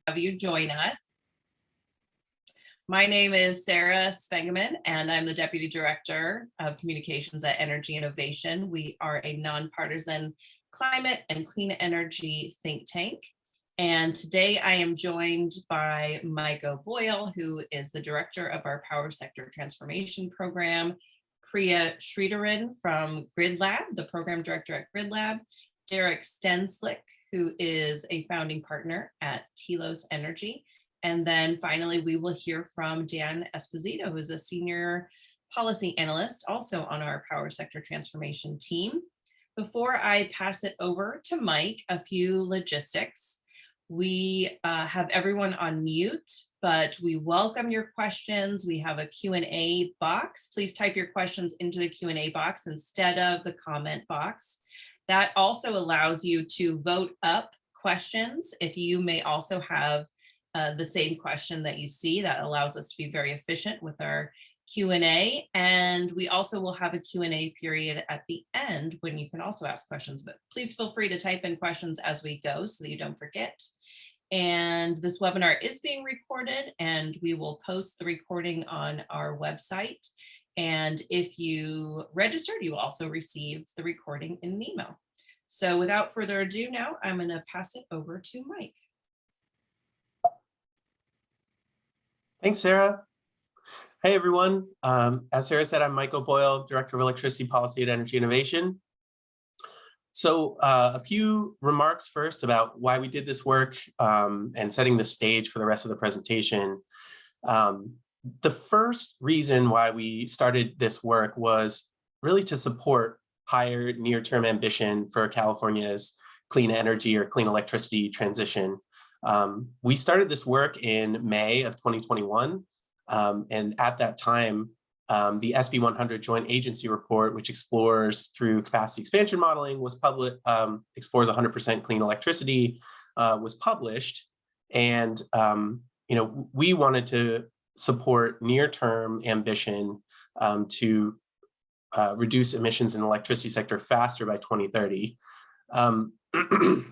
Have you join us. My name is Sarah Spengeman, and I'm the Deputy Director of Communications at Energy Innovation. We are a nonpartisan climate and clean energy think tank. And today I am joined by Mike O'Boyle, who is the Director of our Power Sector Transformation Program, Priya Sridharan from Grid Lab, the Program Director at Grid Lab, Derek Stenslick, who is a founding partner at Telos Energy. And then finally, we will hear from Dan Esposito, who is a senior policy analyst also on our Power Sector Transformation team. Before I pass it over to Mike, a few logistics. We have everyone on mute, but we welcome your questions. We have a Q&A box. Please type your questions into the Q&A box instead of the comment box. That also allows you to vote up questions. If you may also have the same question that you see, that allows us to be very efficient with our Q&A. And we also will have a Q&A period at the end when you can also ask questions, but please feel free to type in questions as we go so that you don't forget. And this webinar is being recorded, and we will post the recording on our website. And if you registered, you will also receive the recording in an email. So without further ado, now I'm going to pass it over to Mike. Thanks, Sarah. Hey, everyone. As Sarah said, I'm Mike O'Boyle, Director of Electricity Policy at Energy Innovation. So a few remarks first about why we did this work and setting the stage for the rest of the presentation. The first reason why we started this work was really to support higher near-term ambition for California's clean energy or clean electricity transition. We started this work in May of 2021, and at that time, the SB 100 Joint Agency Report, which explores through capacity expansion modeling, was explores 100% clean electricity, was published, and we wanted to support near-term ambition to reduce emissions in the electricity sector faster by 2030.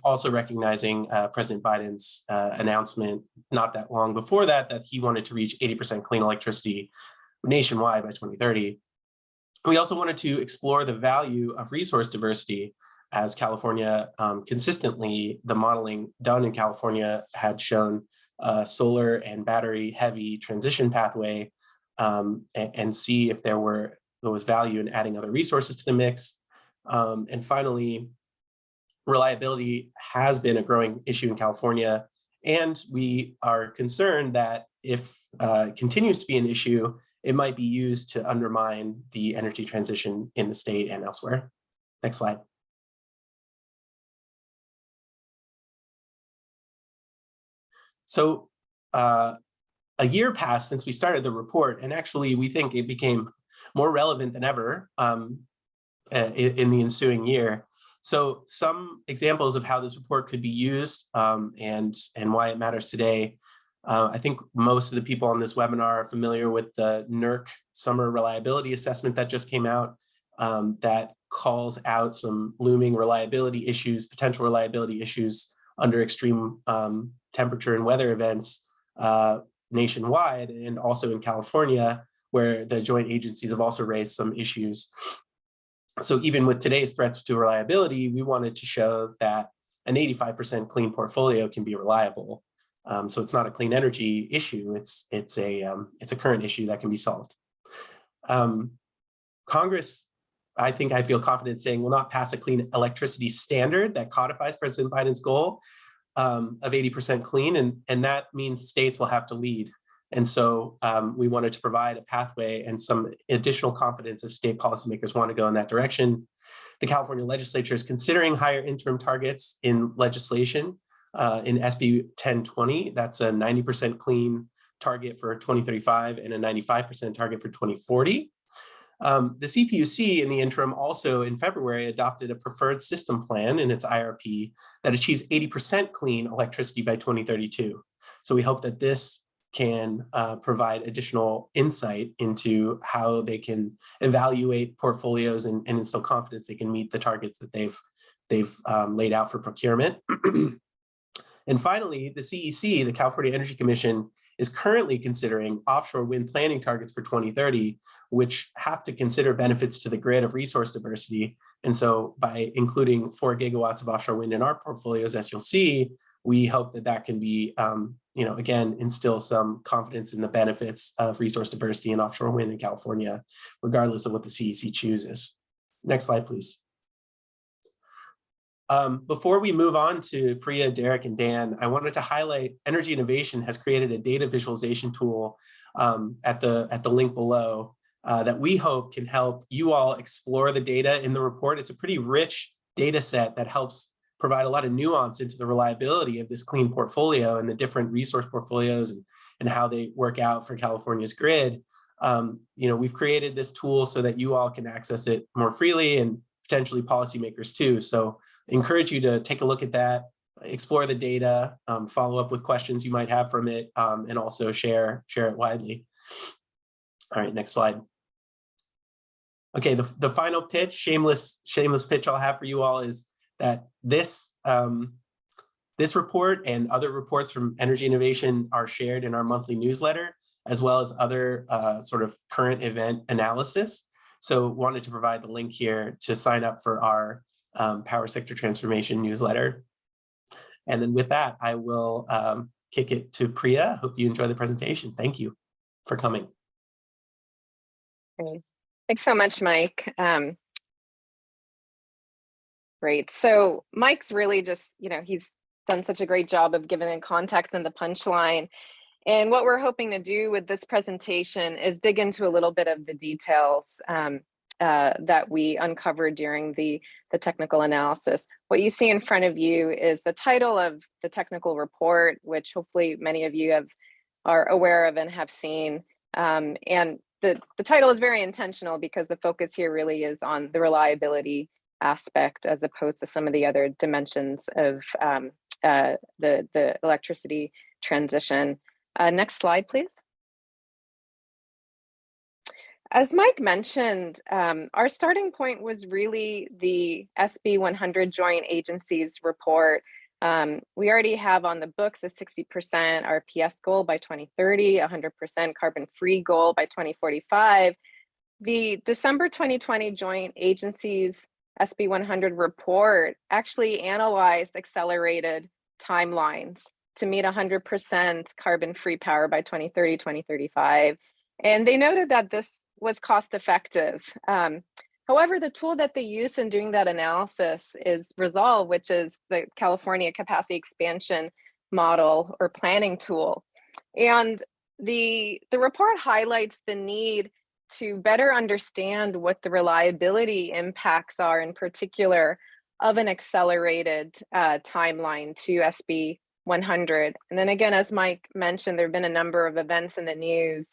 Also recognizing President Biden's announcement not that long before that he wanted to reach 80% clean electricity nationwide by 2030. We also wanted to explore the value of resource diversity, as California consistently, the modeling done in California had shown solar and battery heavy transition pathway, and see if there was value in adding other resources to the mix. And finally, reliability has been a growing issue in California, and we are concerned that if it continues to be an issue, it might be used to undermine the energy transition in the state and elsewhere. Next slide. So a year passed since we started the report, and actually we think it became more relevant than ever in the ensuing year. So some examples of how this report could be used and why it matters today. I think most of the people on this webinar are familiar with the NERC Summer Reliability Assessment that just came out that calls out some looming reliability issues, potential reliability issues under extreme temperature and weather events nationwide, and also in California, where the joint agencies have also raised some issues. So even with today's threats to reliability, we wanted to show that an 85% clean portfolio can be reliable. So it's not a clean energy issue; it's a current issue that can be solved. Congress, I feel confident saying, will not pass a clean electricity standard that codifies President Biden's goal of 80% clean, and that means states will have to lead. And so we wanted to provide a pathway and some additional confidence if state policymakers want to go in that direction. The California legislature is considering higher interim targets in legislation. In SB 1020, that's a 90% clean target for 2035 and a 95% target for 2040. The CPUC in the interim also in February adopted a preferred system plan in its IRP that achieves 80% clean electricity by 2032. So we hope that this can provide additional insight into how they can evaluate portfolios and instill confidence they can meet the targets that they've they've laid out for procurement. And finally, the CEC, the California Energy Commission, is currently considering offshore wind planning targets for 2030, which have to consider benefits to the grid of resource diversity. And so by including 4 gigawatts of offshore wind in our portfolios, as you'll see, we hope that that can be, again, instill some confidence in the benefits of resource diversity and offshore wind in California, regardless of what the CEC chooses. Next slide, please. Before we move on to Priya, Derek, and Dan, I wanted to highlight Energy Innovation has created a data visualization tool at the link below that we hope can help you all explore the data in the report. It's a pretty rich data set that helps provide a lot of nuance into the reliability of this clean portfolio and the different resource portfolios and how they work out for California's grid. We've created this tool so that you all can access it more freely, and potentially policymakers too. So I encourage you to take a look at that, explore the data, follow up with questions you might have from it, and also share it widely. All right, next slide. Okay, the final pitch, shameless pitch I'll have for you all is that this report and other reports from Energy Innovation are shared in our monthly newsletter, as well as other sort of current event analysis. So wanted to provide the link here to sign up for our Power Sector Transformation newsletter. And then with that, I will kick it to Priya. Hope you enjoy the presentation. Thank you for coming. Great. Thanks so much, Mike. Great. So Mike's really just, he's done such a great job of giving it context and the punchline. And what we're hoping to do with this presentation is dig into a little bit of the details that we uncovered during the technical analysis. What you see in front of you is the title of the technical report, which hopefully many of you are aware of and have seen. And the title is very intentional because the focus here really is on the reliability aspect as opposed to some of the other dimensions of the electricity transition. Next slide, please. As Mike mentioned, our starting point was really the SB 100 Joint Agencies report. We already have on the books a 60% RPS goal by 2030, 100% carbon-free goal by 2045. The December 2020 Joint Agencies SB 100 report actually analyzed accelerated timelines to meet 100% carbon-free power by 2030, 2035. And they noted that this was cost effective. However, the tool that they use in doing that analysis is Resolve, which is the California Capacity Expansion Model or planning tool. And the report highlights the need to better understand what the reliability impacts are, in particular, of an accelerated timeline to SB 100. And then again, as Mike mentioned, there have been a number of events in the news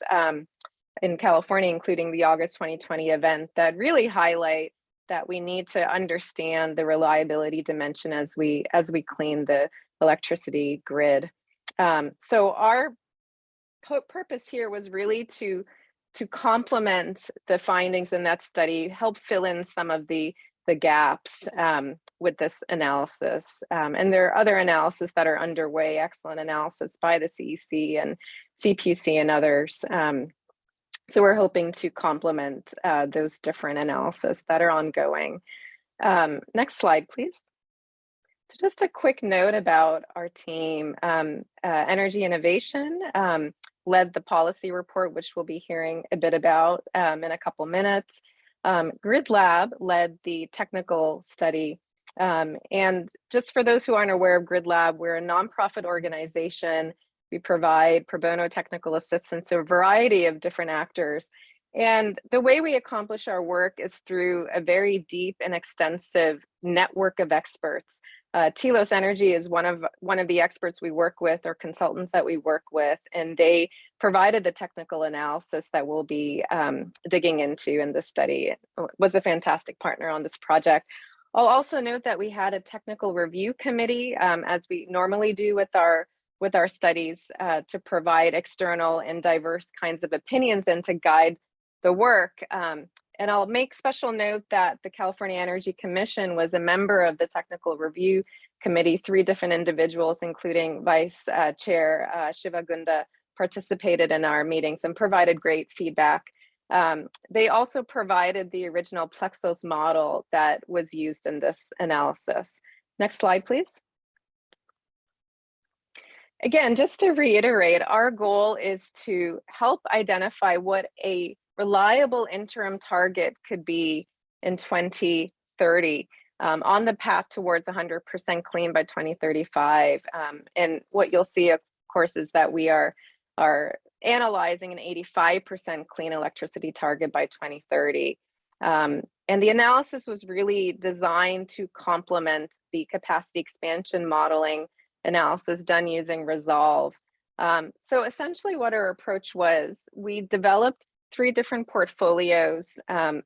in California, including the August 2020 event, that really highlight that we need to understand the reliability dimension as we clean the electricity grid. So our purpose here was really to complement the findings in that study, help fill in some of the gaps with this analysis. And there are other analyses that are underway, excellent analysis by the CEC and CPUC and others. So we're hoping to complement those different analyses that are ongoing. Next slide, please. So just a quick note about our team. Energy Innovation led the policy report, which we'll be hearing a bit about in a couple minutes. Grid Lab led the technical study. And just for those who aren't aware of Grid Lab, we're a nonprofit organization. We provide pro bono technical assistance to a variety of different actors. And the way we accomplish our work is through a very deep and extensive network of experts. Telos Energy is one of the experts we work with, or consultants that we work with, and they provided the technical analysis that we'll be digging into in this study. It was a fantastic partner on this project. I'll also note that we had a technical review committee, as we normally do with our studies, to provide external and diverse kinds of opinions and to guide the work. I'll make special note that the California Energy Commission was a member of the technical review committee. 3 different individuals, including Vice Chair Shiva Gunda, participated in our meetings and provided great feedback. They also provided the original Plexos model that was used in this analysis. Next slide, please. Again, just to reiterate, our goal is to help identify what a reliable interim target could be in 2030 on the path towards 100% clean by 2035. And what you'll see, of course, is that we are analyzing an 85% clean electricity target by 2030. And the analysis was really designed to complement the capacity expansion modeling analysis done using Resolve. So essentially what our approach was, we developed 3 different portfolios.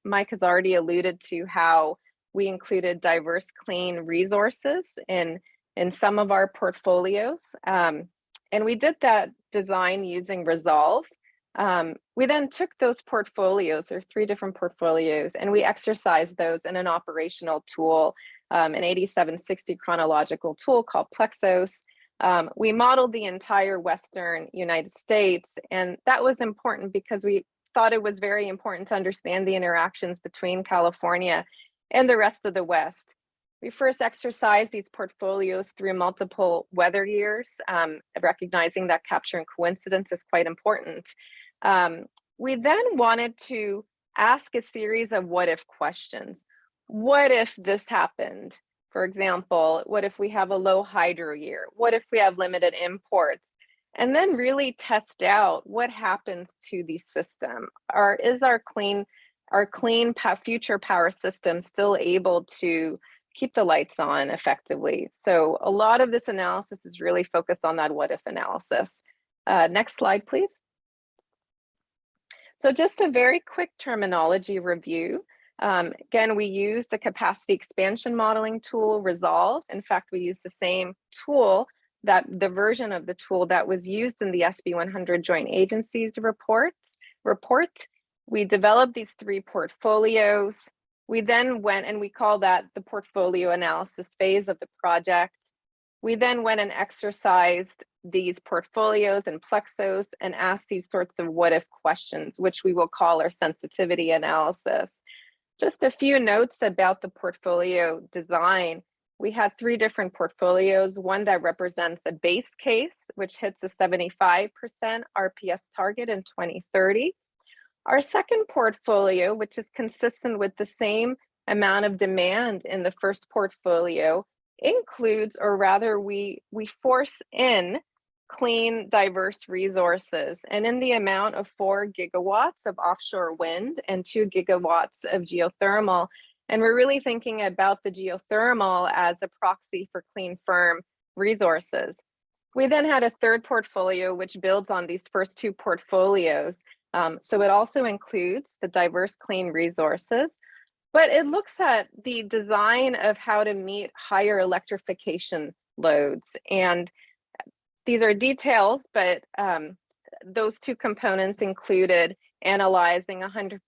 Mike has already alluded to how we included diverse clean resources in some of our portfolios. And we did that design using Resolve. We then took those portfolios, or 3 different portfolios, and we exercised those in an operational tool, an 8760 chronological tool called Plexos. We modeled the entire Western United States, and that was important because we thought it was very important to understand the interactions between California and the rest of the West. We first exercised these portfolios through multiple weather years, recognizing that capturing coincidence is quite important. We then wanted to ask a series of what if questions. What if this happened? For example, what if we have a low hydro year? What if we have limited imports? And then really test out what happens to the system. Is our clean future power system still able to keep the lights on effectively? So a lot of this analysis is really focused on that what if analysis. Next slide, please. So just a very quick terminology review. Again, we used the capacity expansion modeling tool, Resolve. In fact, we used the same tool, the version of the tool that was used in the SB 100 Joint Agencies report. We developed these 3 portfolios. We then went, and we call that the portfolio analysis phase of the project. We then went and exercised these portfolios in Plexos and asked these sorts of what if questions, which we will call our sensitivity analysis. Just a few notes about the portfolio design. We had 3 different portfolios, one that represents a base case, which hits a 75% RPS target in 2030. Our second portfolio, which is consistent with the same amount of demand in the first portfolio, includes, or rather we force in clean, diverse resources, and in the amount of 4 gigawatts of offshore wind and 2 gigawatts of geothermal. And we're really thinking about the geothermal as a proxy for clean, firm resources. We then had a third portfolio, which builds on these first 2 portfolios. So it also includes the diverse clean resources, but it looks at the design of how to meet higher electrification loads. And these are details, but those 2 components included analyzing 100%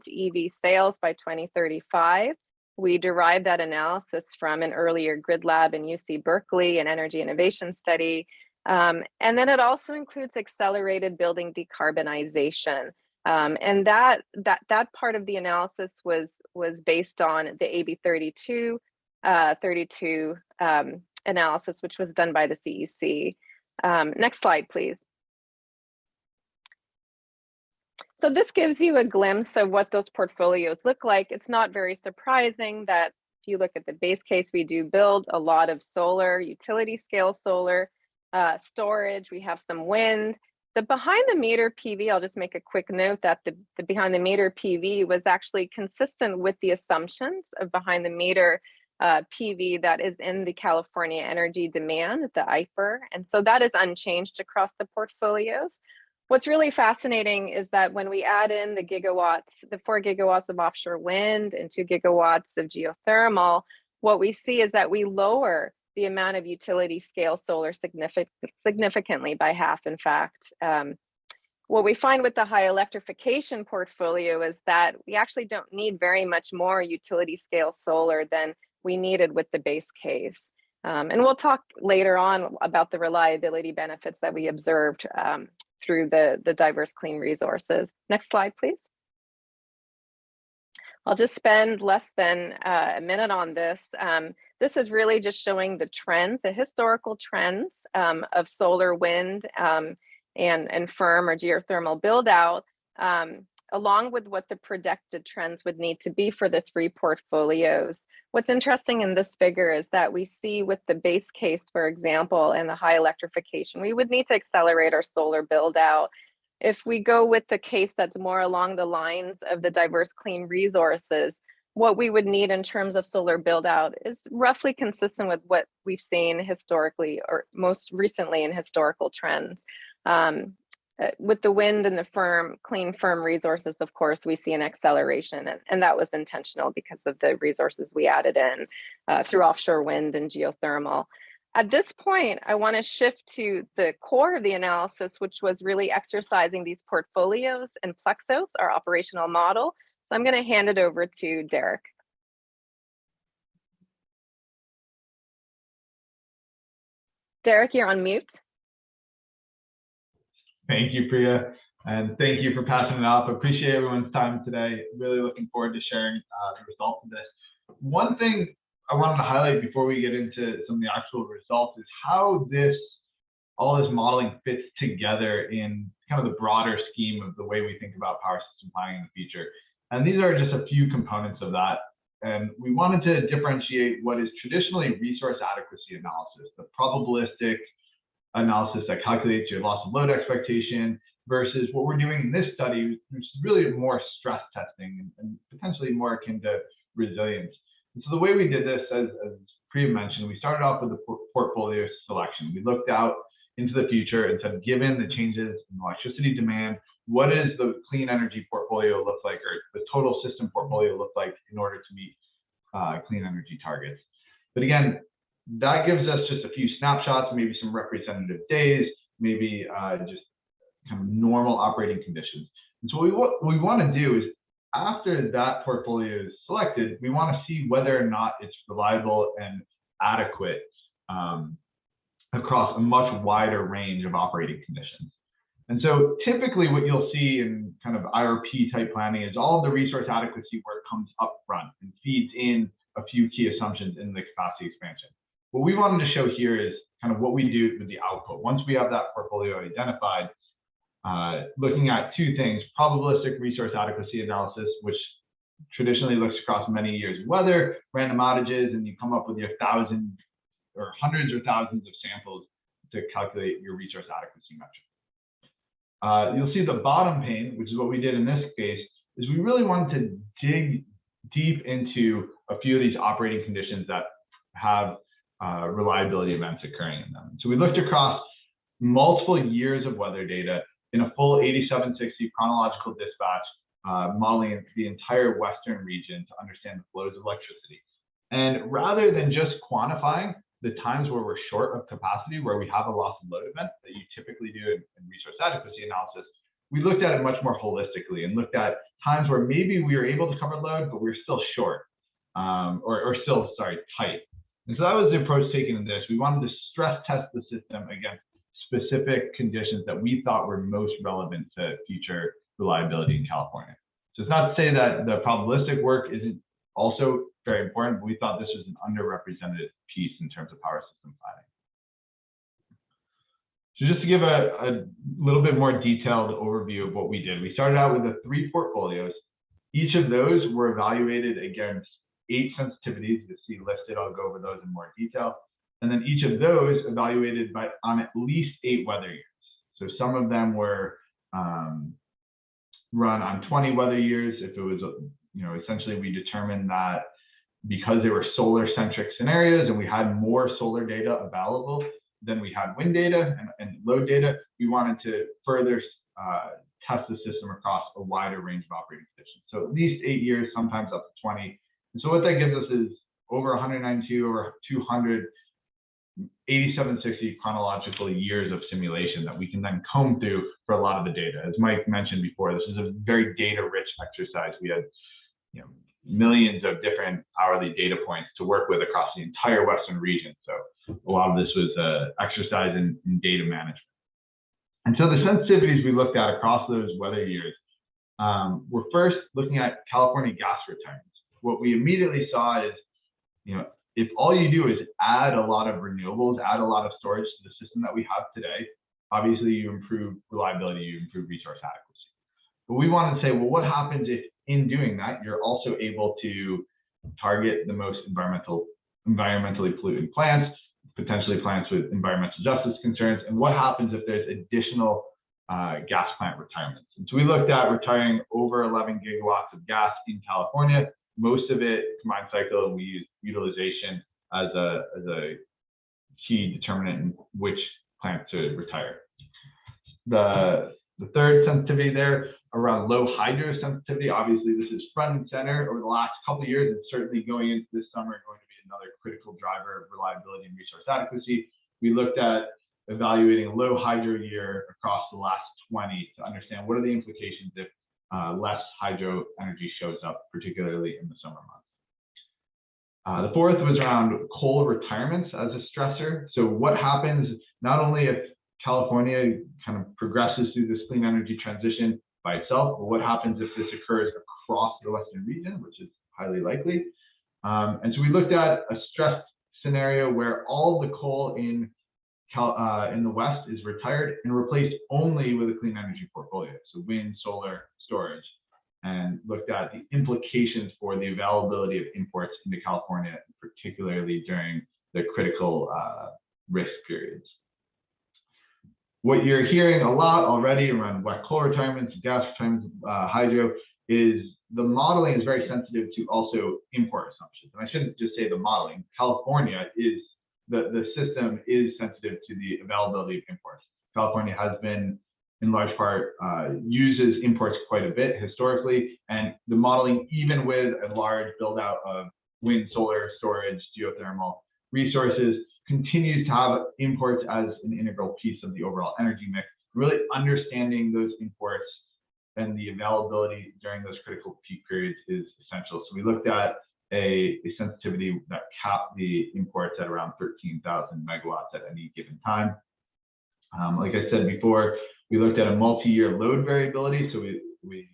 EV sales by 2035. We derived that analysis from an earlier grid lab in UC Berkeley, an energy innovation study. And then it also includes accelerated building decarbonization. And that part of the analysis was based on the AB 32 analysis, which was done by the CEC. Next slide, please. So this gives you a glimpse of what those portfolios look like. It's not very surprising that if you look at the base case, we do build a lot of solar, utility scale solar, storage, we have some wind. The behind the meter PV, I'll just make a quick note that the behind the meter PV was actually consistent with the assumptions of behind the meter PV that is in the California Energy Demand, the IFER. And so that is unchanged across the portfolios. What's really fascinating is that when we add in the gigawatts, the 4 gigawatts of offshore wind and 2 gigawatts of geothermal, what we see is that we lower the amount of utility scale solar significantly by half, in fact. What we find with the high electrification portfolio is that we actually don't need very much more utility scale solar than we needed with the base case. And we'll talk later on about the reliability benefits that we observed through the diverse clean resources. Next slide, please. I'll just spend less than a minute on this. This is really just showing the trends, the historical trends of solar, wind, and firm or geothermal build out, along with what the projected trends would need to be for the three portfolios. What's interesting in this figure is that we see with the base case, for example, and the high electrification, we would need to accelerate our solar build out. If we go with the case that's more along the lines of the diverse clean resources, what we would need in terms of solar build out is roughly consistent with what we've seen historically or most recently in historical trends. With the wind and the clean firm resources, of course, we see an acceleration, and that was intentional because of the resources we added in through offshore wind and geothermal. At this point, I want to shift to the core of the analysis, which was really exercising these portfolios and Plexos, our operational model. So I'm going to hand it over to Derek. Derek, you're on mute. Thank you, Priya, and thank you for passing it off. Appreciate everyone's time today. Really looking forward to sharing the results of this. One thing I wanted to highlight before we get into some of the actual results is how all this modeling fits together in kind of the broader scheme of the way we think about power system planning in the future. And these are just a few components of that. And we wanted to differentiate what is traditionally resource adequacy analysis, the probabilistic analysis that calculates your loss of load expectation, versus what we're doing in this study, which is really more stress testing and potentially more akin to resilience. And so the way we did this, as Priya mentioned, we started off with the portfolio selection. We looked out into the future and said, given the changes in electricity demand, what does the clean energy portfolio look like, or the total system portfolio look like in order to meet clean energy targets? But again, that gives us just a few snapshots, maybe some representative days, maybe just kind of normal operating conditions. And so what we want to do is, after that portfolio is selected, we want to see whether or not it's reliable and adequate across a much wider range of operating conditions. And so typically what you'll see in kind of IRP type planning is all of the resource adequacy work comes up front and feeds in a few key assumptions in the capacity expansion. What we wanted to show here is kind of what we do with the output. Once we have that portfolio identified, looking at two things: probabilistic resource adequacy analysis, which traditionally looks across many years of weather, random outages, and you come up with your thousands or hundreds or thousands of samples to calculate your resource adequacy metric. You'll see the bottom pane, which is what we did in this case, is we really wanted to dig deep into a few of these operating conditions that have reliability events occurring in them. So we looked across multiple years of weather data in a full 8760 chronological dispatch, modeling the entire Western region to understand the flows of electricity. And rather than just quantifying the times where we're short of capacity, where we have a loss of load event that you typically do in resource adequacy analysis, we looked at it much more holistically and looked at times where maybe we were able to cover load, but we were still short, or still tight. And so that was the approach taken in this. We wanted to stress test the system against specific conditions that we thought were most relevant to future reliability in California. So it's not to say that the probabilistic work isn't also very important, but we thought this was an underrepresented piece in terms of power system planning. So just to give a little bit more detailed overview of what we did, we started out with the three portfolios. Each of those were evaluated against 8 sensitivities you see listed. I'll go over those in more detail. And then each of those evaluated on at least 8 weather years. So some of them were run on 20 weather years. If it was, essentially we determined that because they were solar centric scenarios and we had more solar data available than we had wind data and load data, we wanted to further test the system across a wider range of operating conditions. So at least 8 years, sometimes up to 20. And so what that gives us is over 192 or 200 8,760 chronological years of simulation that we can then comb through for a lot of the data. As Mike mentioned before, this is a very data-rich exercise. We had millions of different hourly data points to work with across the entire Western region. So a lot of this was an exercise in data management. And so the sensitivities we looked at across those weather years, we're first looking at California gas returns. What we immediately saw is, if all you do is add a lot of renewables, add a lot of storage to the system that we have today, obviously you improve reliability, you improve resource adequacy. But we wanted to say, well, what happens if in doing that, you're also able to target the most environmentally polluting plants, potentially plants with environmental justice concerns, and what happens if there's additional gas plant retirements? And so we looked at retiring over 11 gigawatts of gas in California, most of it combined cycle, and we use utilization as a key determinant in which plant to retire. The third sensitivity there around low hydro sensitivity, obviously this is front and center over the last couple of years, and certainly going into this summer going to be another critical driver of reliability and resource adequacy. We looked at evaluating a low hydro year across the last 20 to understand what are the implications if less hydro energy shows up, particularly in the summer months. The fourth was around coal retirements as a stressor. So what happens not only if California kind of progresses through this clean energy transition by itself, but what happens if this occurs across the Western region, which is highly likely. And so we looked at a stress scenario where all the coal in the West is retired and replaced only with a clean energy portfolio, so wind, solar, storage, and looked at the implications for the availability of imports into California, particularly during the critical risk periods. What you're hearing a lot already around wet coal retirements, gas retirements, hydro, is the modeling is very sensitive to also import assumptions. And I shouldn't just say the modeling. California is, the system is sensitive to the availability of imports. California has been, in large part, uses imports quite a bit historically, and the modeling, even with a large build out of wind, solar, storage, geothermal resources, continues to have imports as an integral piece of the overall energy mix. Really understanding those imports and the availability during those critical peak periods is essential. So we looked at a sensitivity that capped the imports at around 13,000 megawatts at any given time. Like I said before, we looked at a multi-year load variability. So we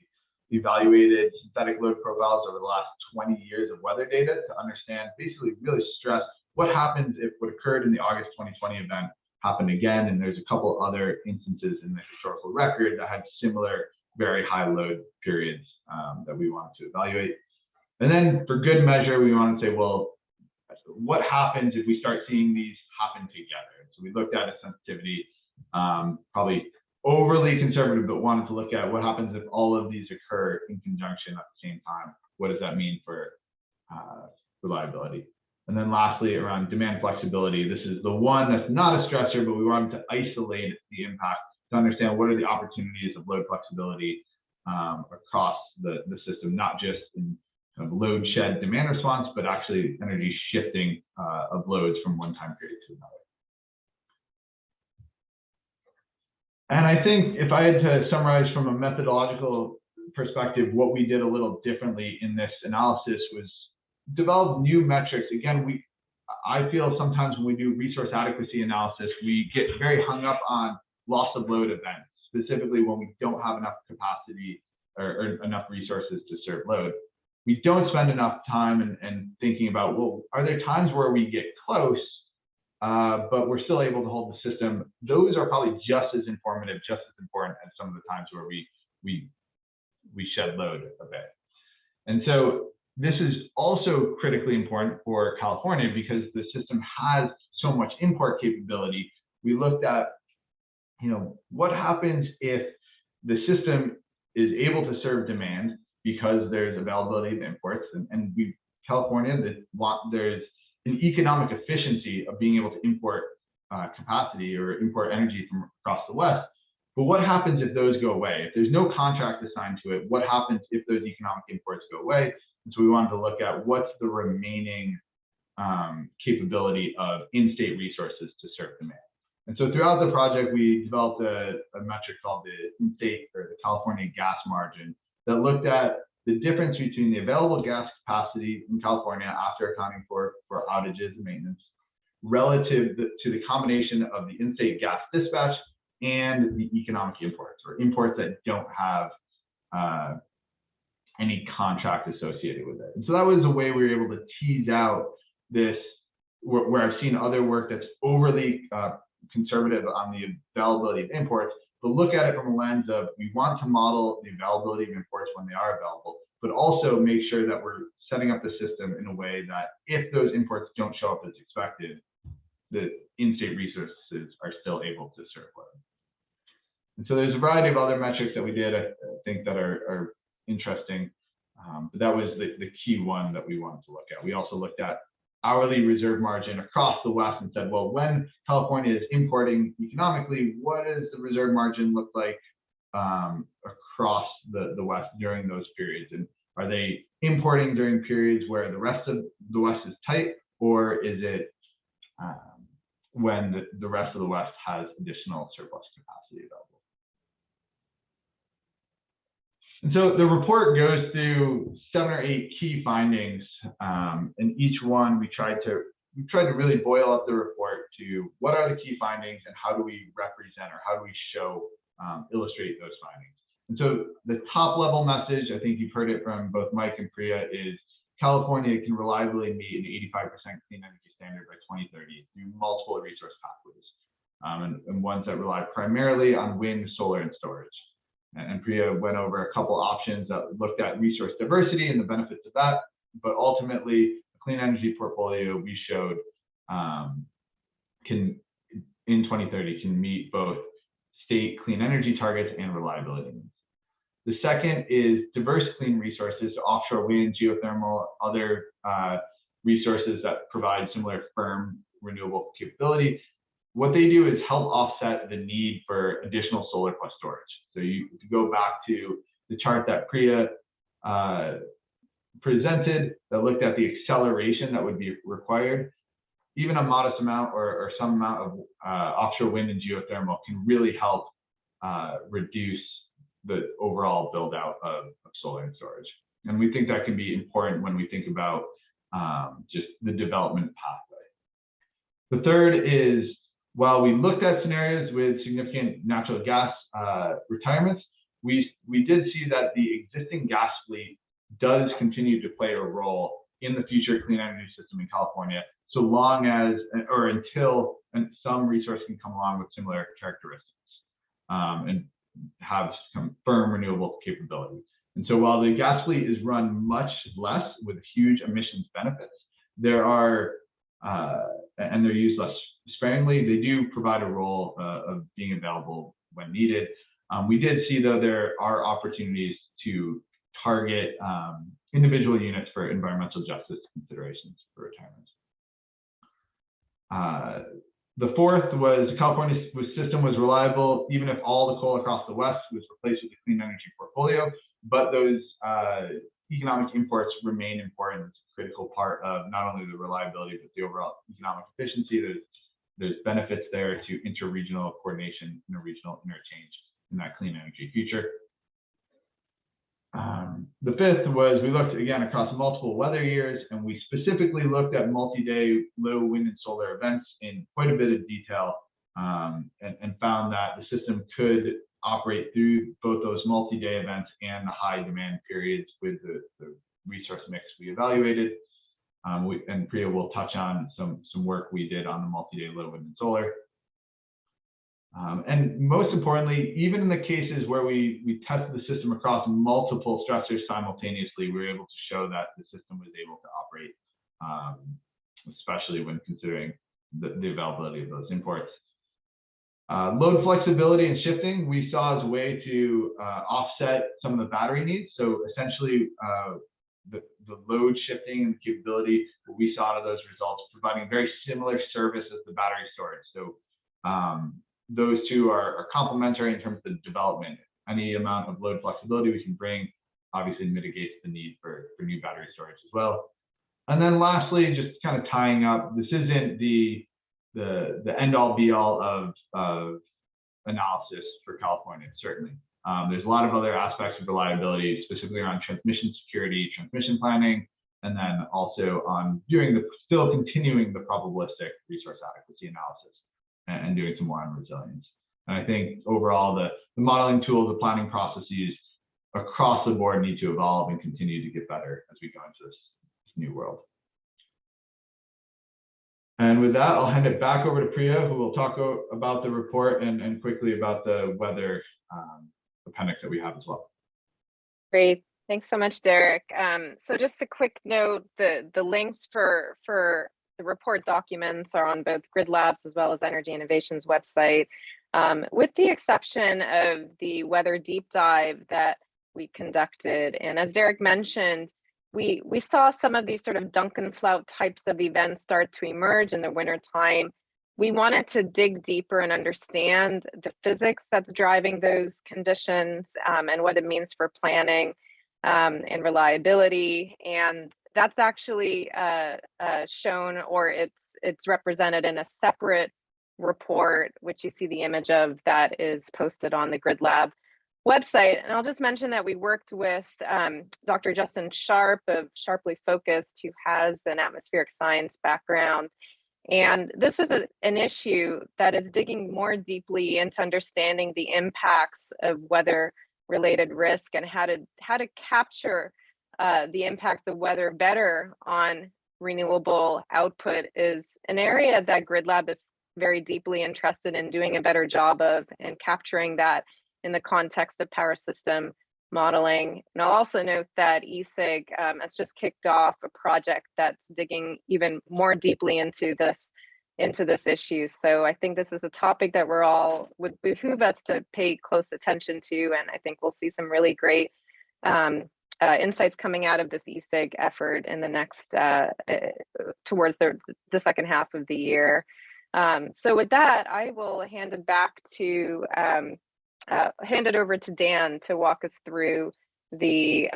evaluated synthetic load profiles over the last 20 years of weather data to understand, basically really stress what happens if what occurred in the August 2020 event happened again. And there's a couple other instances in the historical record that had similar very high load periods that we wanted to evaluate. And then for good measure, we want to say, well, what happens if we start seeing these happen together? So we looked at a sensitivity, probably overly conservative, but wanted to look at what happens if all of these occur in conjunction at the same time. What does that mean for reliability? And then lastly, around demand flexibility, this is the one that's not a stressor, but we wanted to isolate the impact to understand what are the opportunities of load flexibility across the system, not just in kind of load shed demand response, but actually energy shifting of loads from one time period to another. And I think if I had to summarize from a methodological perspective, what we did a little differently in this analysis was develop new metrics. Again, I feel sometimes when we do resource adequacy analysis, we get very hung up on loss of load events, specifically when we don't have enough capacity or enough resources to serve load. We don't spend enough time and thinking about, well, are there times where we get close, but we're still able to hold the system? Those are probably just as informative, just as important as some of the times where we shed load a bit. And so this is also critically important for California because the system has so much import capability. We looked at, what happens if the system is able to serve demand because there's availability of imports, and California, there's an economic efficiency of being able to import capacity or import energy from across the West. But what happens if those go away? If there's no contract assigned to it, what happens if those economic imports go away? And so we wanted to look at what's the remaining capability of in-state resources to serve demand. And so throughout the project, we developed a metric called the in-state or the California gas margin that looked at the difference between the available gas capacity in California after accounting for outages and maintenance relative to the combination of the in-state gas dispatch and the economic imports, or imports that don't have any contract associated with it. And so that was a way we were able to tease out this, where I've seen other work that's overly conservative on the availability of imports, but look at it from a lens of we want to model the availability of imports when they are available, but also make sure that we're setting up the system in a way that if those imports don't show up as expected, the in-state resources are still able to serve load. And so there's a variety of other metrics that we did, I think, that are interesting, but that was the key one that we wanted to look at. We also looked at hourly reserve margin across the West and said, well, when California is importing economically, what does the reserve margin look like across the West during those periods? And are they importing during periods where the rest of the West is tight, or is it when the rest of the West has additional surplus capacity available? And so the report goes through 7 or 8 key findings, and each one we tried to really boil up the report to what are the key findings and how do we represent, or how do we show, illustrate those findings. And so the top level message, I think you've heard it from both Mike and Priya, is California can reliably meet an 85% clean energy standard by 2030 through multiple resource pathways, and ones that rely primarily on wind, solar, and storage. And Priya went over a couple options that looked at resource diversity and the benefits of that, but ultimately the clean energy portfolio we showed can, in 2030, can meet both state clean energy targets and reliability needs. The second is diverse clean resources, offshore wind, geothermal, other resources that provide similar firm renewable capability. What they do is help offset the need for additional solar plus storage. So you go back to the chart that Priya presented that looked at the acceleration that would be required. Even a modest amount or some amount of offshore wind and geothermal can really help reduce the overall build out of solar and storage. And we think that can be important when we think about just the development pathway. The third is, while we looked at scenarios with significant natural gas retirements, we did see that the existing gas fleet does continue to play a role in the future clean energy system in California, so long as, or until some resource can come along with similar characteristics and have some firm renewable capability. And so while the gas fleet is run much less with huge emissions benefits, there are, and they're used less sparingly, they do provide a role of being available when needed. We did see, though, there are opportunities to target individual units for environmental justice considerations for retirement. The fourth was California's system was reliable even if all the coal across the West was replaced with a clean energy portfolio, but those economic imports remain important. It's a critical part of not only the reliability, but the overall economic efficiency. There's benefits there to interregional coordination and a regional interchange in that clean energy future. The fifth was we looked again across multiple weather years, and we specifically looked at multi-day low wind and solar events in quite a bit of detail, and found that the system could operate through both those multi-day events and the high demand periods with the resource mix we evaluated. And Priya will touch on some work we did on the multi-day low wind and solar. And most importantly, even in the cases where we tested the system across multiple stressors simultaneously, we were able to show that the system was able to operate, especially when considering the availability of those imports. Load flexibility and shifting we saw as a way to offset some of the battery needs. So essentially, the load shifting and the capability that we saw out of those results, providing very similar service as the battery storage. So those two are complementary in terms of the development. Any amount of load flexibility we can bring obviously mitigates the need for new battery storage as well. And then lastly, just kind of tying up, this isn't the end all be all of analysis for California, certainly. There's a lot of other aspects of reliability, specifically around transmission security, transmission planning, and then also on still continuing the probabilistic resource adequacy analysis and doing some more on resilience. And I think overall, the modeling tools, the planning processes across the board need to evolve and continue to get better as we go into this new world. And with that, I'll hand it back over to Priya, who will talk about the report and quickly about the weather appendix that we have as well. Great. Thanks so much, Derek. So just a quick note, the links for the report documents are on both Grid Labs as well as Energy Innovation's website, with the exception of the weather deep dive that we conducted. And as Derek mentioned, we saw some of these sort of Duncan-Flout types of events start to emerge in the wintertime. We wanted to dig deeper and understand the physics that's driving those conditions and what it means for planning and reliability. And that's actually shown, or it's represented in a separate report, which you see the image of that is posted on the Grid Lab website. And I'll just mention that we worked with Dr. Justin Sharp of Sharply Focused, who has an atmospheric science background. And this is an issue that is digging more deeply into understanding the impacts of weather-related risk and how to capture the impacts of weather better on renewable output is an area that Grid Lab is very deeply interested in doing a better job of and capturing that in the context of power system modeling. And I'll also note that ESIG has just kicked off a project that's digging even more deeply into this issue. So I think this is a topic that would behoove us to pay close attention to, and I think we'll see some really great insights coming out of this ESIG effort in the next towards the second half of the year. So with that, I will hand it back to hand it over to Dan to walk us through the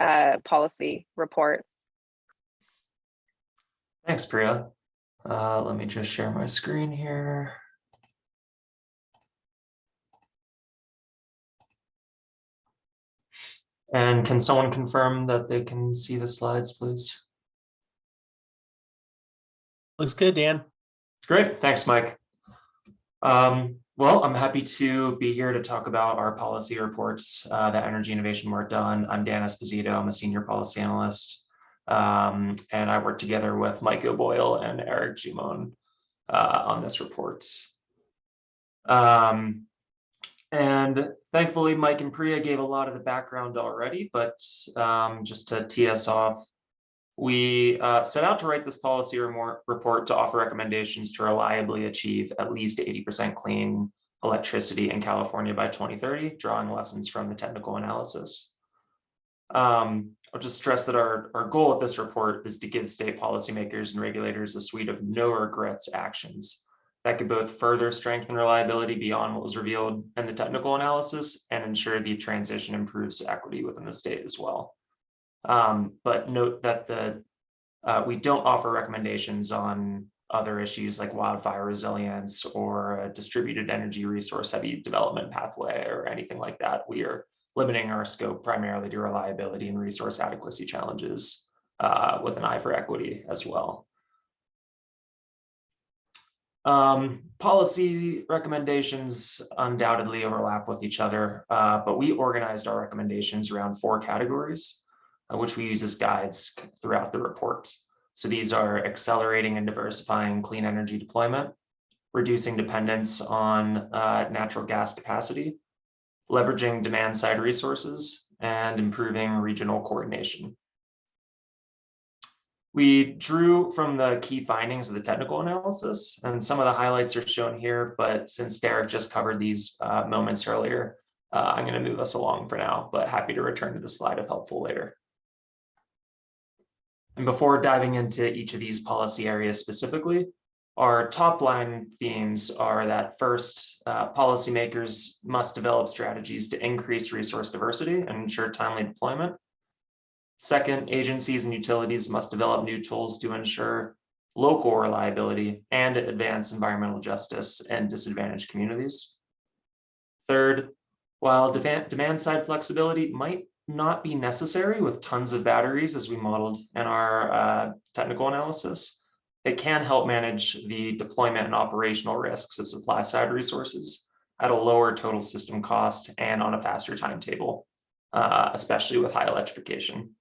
policy report. Thanks, Priya. Let me just share my screen here. And can someone confirm that they can see the slides, please? Looks good, Dan. Great, thanks, Mike. Well, I'm happy to be here to talk about our policy reports that Energy Innovation worked on. I'm Dan Esposito, I'm a senior policy analyst, and I work together with Mike O'Boyle and Eric Gimon on this report. And thankfully, Mike and Priya gave a lot of the background already, but just to tee us off, we set out to write this policy report to offer recommendations to reliably achieve at least 80% clean electricity in California by 2030, drawing lessons from the technical analysis. I'll just stress that our goal with this report is to give state policymakers and regulators a suite of no regrets actions that could both further strengthen reliability beyond what was revealed in the technical analysis and ensure the transition improves equity within the state as well. But note that we don't offer recommendations on other issues like wildfire resilience or a distributed energy resource heavy development pathway or anything like that. We are limiting our scope primarily to reliability and resource adequacy challenges with an eye for equity as well. Policy recommendations undoubtedly overlap with each other, but we organized our recommendations around 4 categories, which we use as guides throughout the report. So these are accelerating and diversifying clean energy deployment, reducing dependence on natural gas capacity, leveraging demand side resources, and improving regional coordination. We drew from the key findings of the technical analysis, and some of the highlights are shown here, but since Derek just covered these moments earlier, I'm going to move us along for now, but happy to return to the slide if helpful later. And before diving into each of these policy areas specifically, our top line themes are that first, policymakers must develop strategies to increase resource diversity and ensure timely deployment. Second, agencies and utilities must develop new tools to ensure local reliability and advance environmental justice in disadvantaged communities. Third, while demand side flexibility might not be necessary with tons of batteries as we modeled in our technical analysis, it can help manage the deployment and operational risks of supply side resources at a lower total system cost and on a faster timetable, especially with high electrification.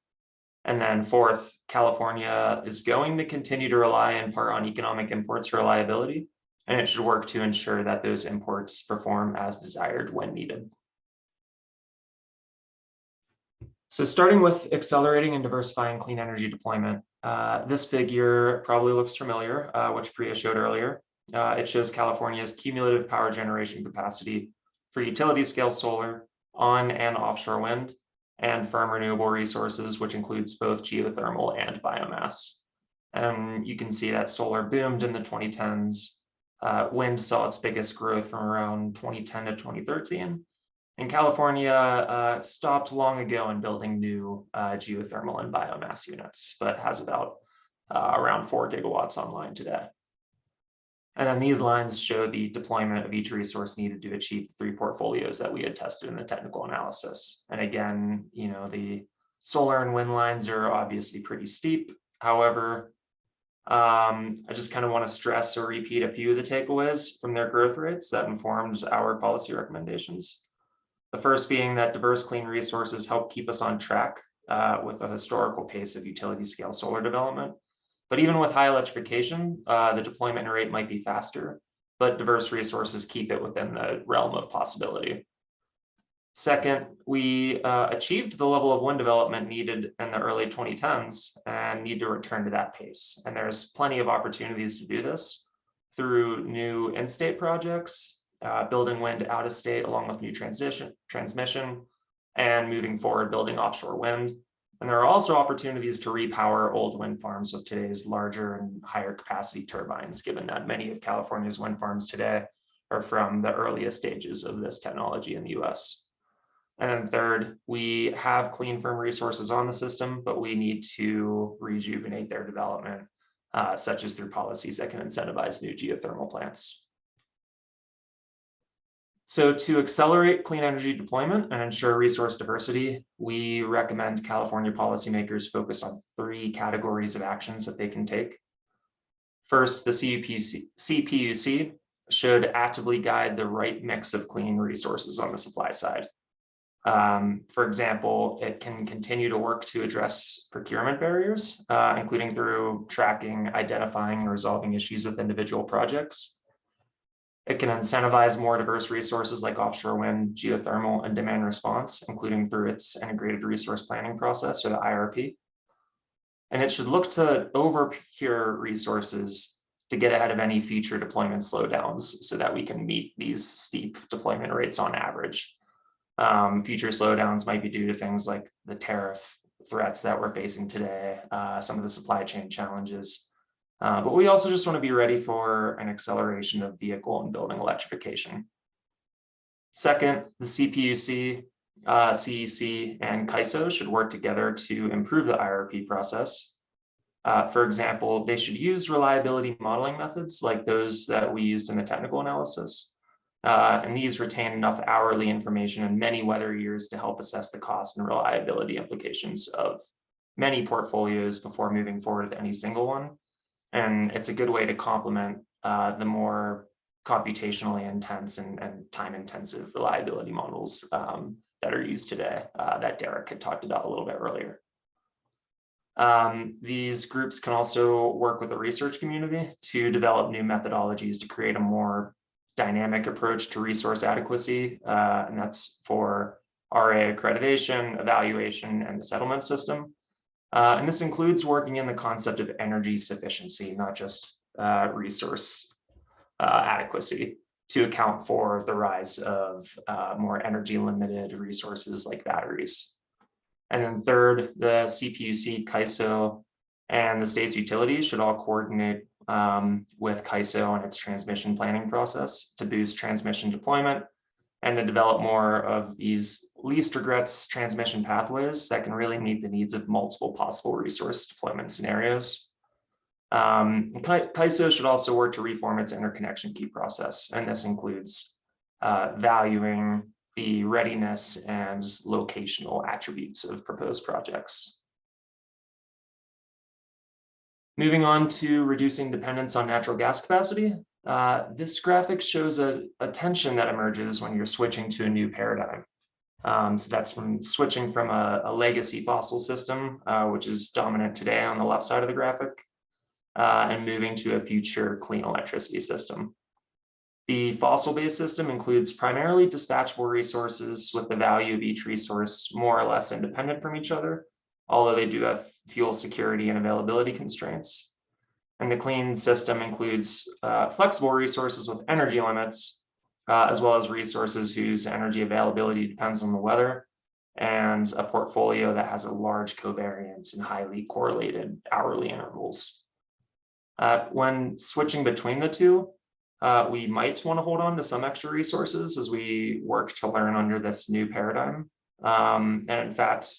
And then fourth, California is going to continue to rely in part on economic imports for reliability, and it should work to ensure that those imports perform as desired when needed. So starting with accelerating and diversifying clean energy deployment, this figure probably looks familiar, which Priya showed earlier. It shows California's cumulative power generation capacity for utility scale solar, on and offshore wind, and firm renewable resources, which includes both geothermal and biomass. And you can see that solar boomed in the 2010s. Wind saw its biggest growth from around 2010 to 2013. And California stopped long ago in building new geothermal and biomass units, but has about around 4 gigawatts online today. And then these lines show the deployment of each resource needed to achieve the 3 portfolios that we had tested in the technical analysis. And again, you know, the solar and wind lines are obviously pretty steep. However, I just kind of want to stress or repeat a few of the takeaways from their growth rates that informed our policy recommendations. The first being that diverse clean resources help keep us on track with the historical pace of utility scale solar development. But even with high electrification, the deployment rate might be faster, but diverse resources keep it within the realm of possibility. Second, we achieved the level of wind development needed in the early 2010s and need to return to that pace. And there's plenty of opportunities to do this through new in-state projects, building wind out of state along with new transmission, and moving forward building offshore wind. And there are also opportunities to repower old wind farms with today's larger and higher capacity turbines, given that many of California's wind farms today are from the earliest stages of this technology in the US. And then third, we have clean, firm resources on the system, but we need to rejuvenate their development, such as through policies that can incentivize new geothermal plants. So to accelerate clean energy deployment and ensure resource diversity, we recommend California policymakers focus on 3 categories of actions that they can take. First, the CPUC should actively guide the right mix of clean resources on the supply side. For example, it can continue to work to address procurement barriers, including through tracking, identifying, and resolving issues with individual projects. It can incentivize more diverse resources like offshore wind, geothermal, and demand response, including through its integrated resource planning process, or the IRP. And it should look to over-procure resources to get ahead of any future deployment slowdowns so that we can meet these steep deployment rates on average. Future slowdowns might be due to things like the tariff threats that we're facing today, some of the supply chain challenges. But we also just want to be ready for an acceleration of vehicle and building electrification. Second, the CPUC, CEC, and CAISO should work together to improve the IRP process. For example, they should use reliability modeling methods like those that we used in the technical analysis. And these retain enough hourly information in many weather years to help assess the cost and reliability implications of many portfolios before moving forward with any single one. And it's a good way to complement the more computationally intense and time-intensive reliability models that are used today that Derek had talked about a little bit earlier. These groups can also work with the research community to develop new methodologies to create a more dynamic approach to resource adequacy, and that's for RA accreditation, evaluation, and the settlement system. And this includes working in the concept of energy sufficiency, not just resource adequacy, to account for the rise of more energy limited resources like batteries. And then third, the CPUC, CAISO, and the state's utilities should all coordinate with CAISO and its transmission planning process to boost transmission deployment and to develop more of these least regrets transmission pathways that can really meet the needs of multiple possible resource deployment scenarios. CAISO should also work to reform its interconnection queue process, and this includes valuing the readiness and locational attributes of proposed projects. Moving on to reducing dependence on natural gas capacity. This graphic shows a tension that emerges when you're switching to a new paradigm. So that's from switching from a legacy fossil system, which is dominant today on the left side of the graphic, and moving to a future clean electricity system. The fossil-based system includes primarily dispatchable resources with the value of each resource more or less independent from each other, although they do have fuel security and availability constraints. And the clean system includes flexible resources with energy limits, as well as resources whose energy availability depends on the weather, and a portfolio that has a large covariance and highly correlated hourly intervals. When switching between the two, we might want to hold on to some extra resources as we work to learn under this new paradigm. And in fact,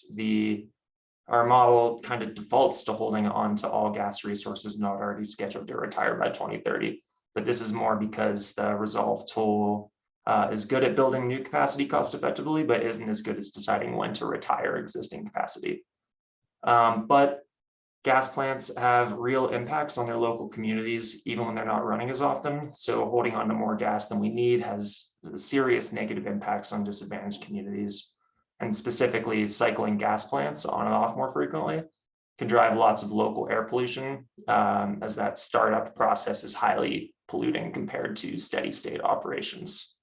our model kind of defaults to holding on to all gas resources not already scheduled to retire by 2030. But this is more because the Resolve tool is good at building new capacity cost effectively, but isn't as good as deciding when to retire existing capacity. But gas plants have real impacts on their local communities, even when they're not running as often. So holding on to more gas than we need has serious negative impacts on disadvantaged communities. And specifically, cycling gas plants on and off more frequently can drive lots of local air pollution, as that startup process is highly polluting compared to steady state operations.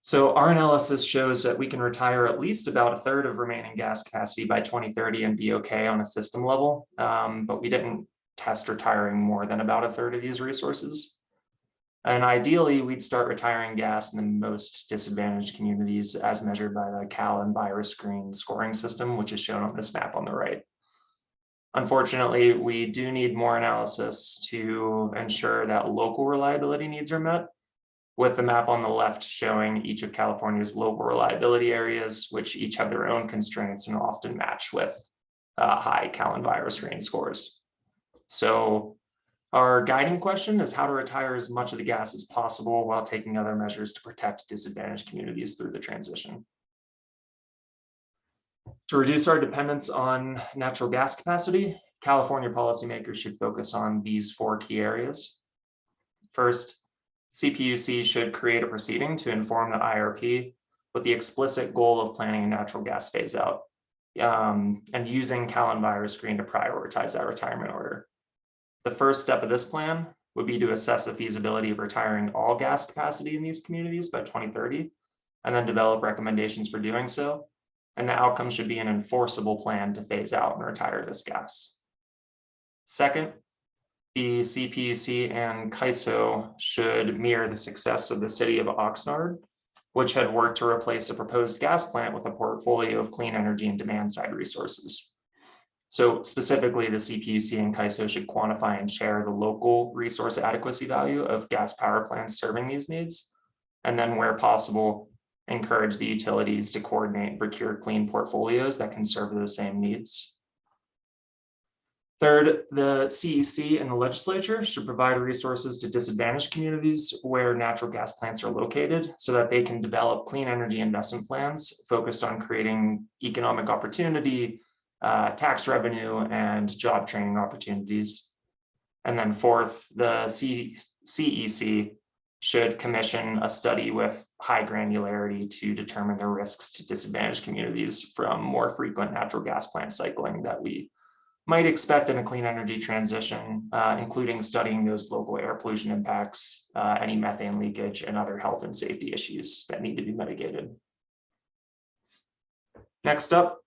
So our analysis shows that we can retire at least about a third of remaining gas capacity by 2030 and be okay on a system level, but we didn't test retiring more than about a third of these resources. And ideally, we'd start retiring gas in the most disadvantaged communities as measured by the Cal and Virus Green scoring system, which is shown on this map on the right. Unfortunately, we do need more analysis to ensure that local reliability needs are met, with the map on the left showing each of California's local reliability areas, which each have their own constraints and often match with high Cal and Virus Green scores. So our guiding question is how to retire as much of the gas as possible while taking other measures to protect disadvantaged communities through the transition. To reduce our dependence on natural gas capacity, California policymakers should focus on these 4 key areas. First, CPUC should create a proceeding to inform the IRP with the explicit goal of planning a natural gas phase out, and using Cal and Virus Green to prioritize that retirement order. The first step of this plan would be to assess the feasibility of retiring all gas capacity in these communities by 2030, and then develop recommendations for doing so. And the outcome should be an enforceable plan to phase out and retire this gas. Second, the CPUC and CAISO should mirror the success of the city of Oxnard, which had worked to replace a proposed gas plant with a portfolio of clean energy and demand side resources. So specifically, the CPUC and CAISO should quantify and share the local resource adequacy value of gas power plants serving these needs, and then where possible, encourage the utilities to coordinate and procure clean portfolios that can serve the same needs. Third, the CEC and the legislature should provide resources to disadvantaged communities where natural gas plants are located so that they can develop clean energy investment plans focused on creating economic opportunity, tax revenue, and job training opportunities. And then fourth, the CEC should commission a study with high granularity to determine the risks to disadvantaged communities from more frequent natural gas plant cycling that we might expect in a clean energy transition, including studying those local air pollution impacts, any methane leakage, and other health and safety issues that need to be mitigated. Next up,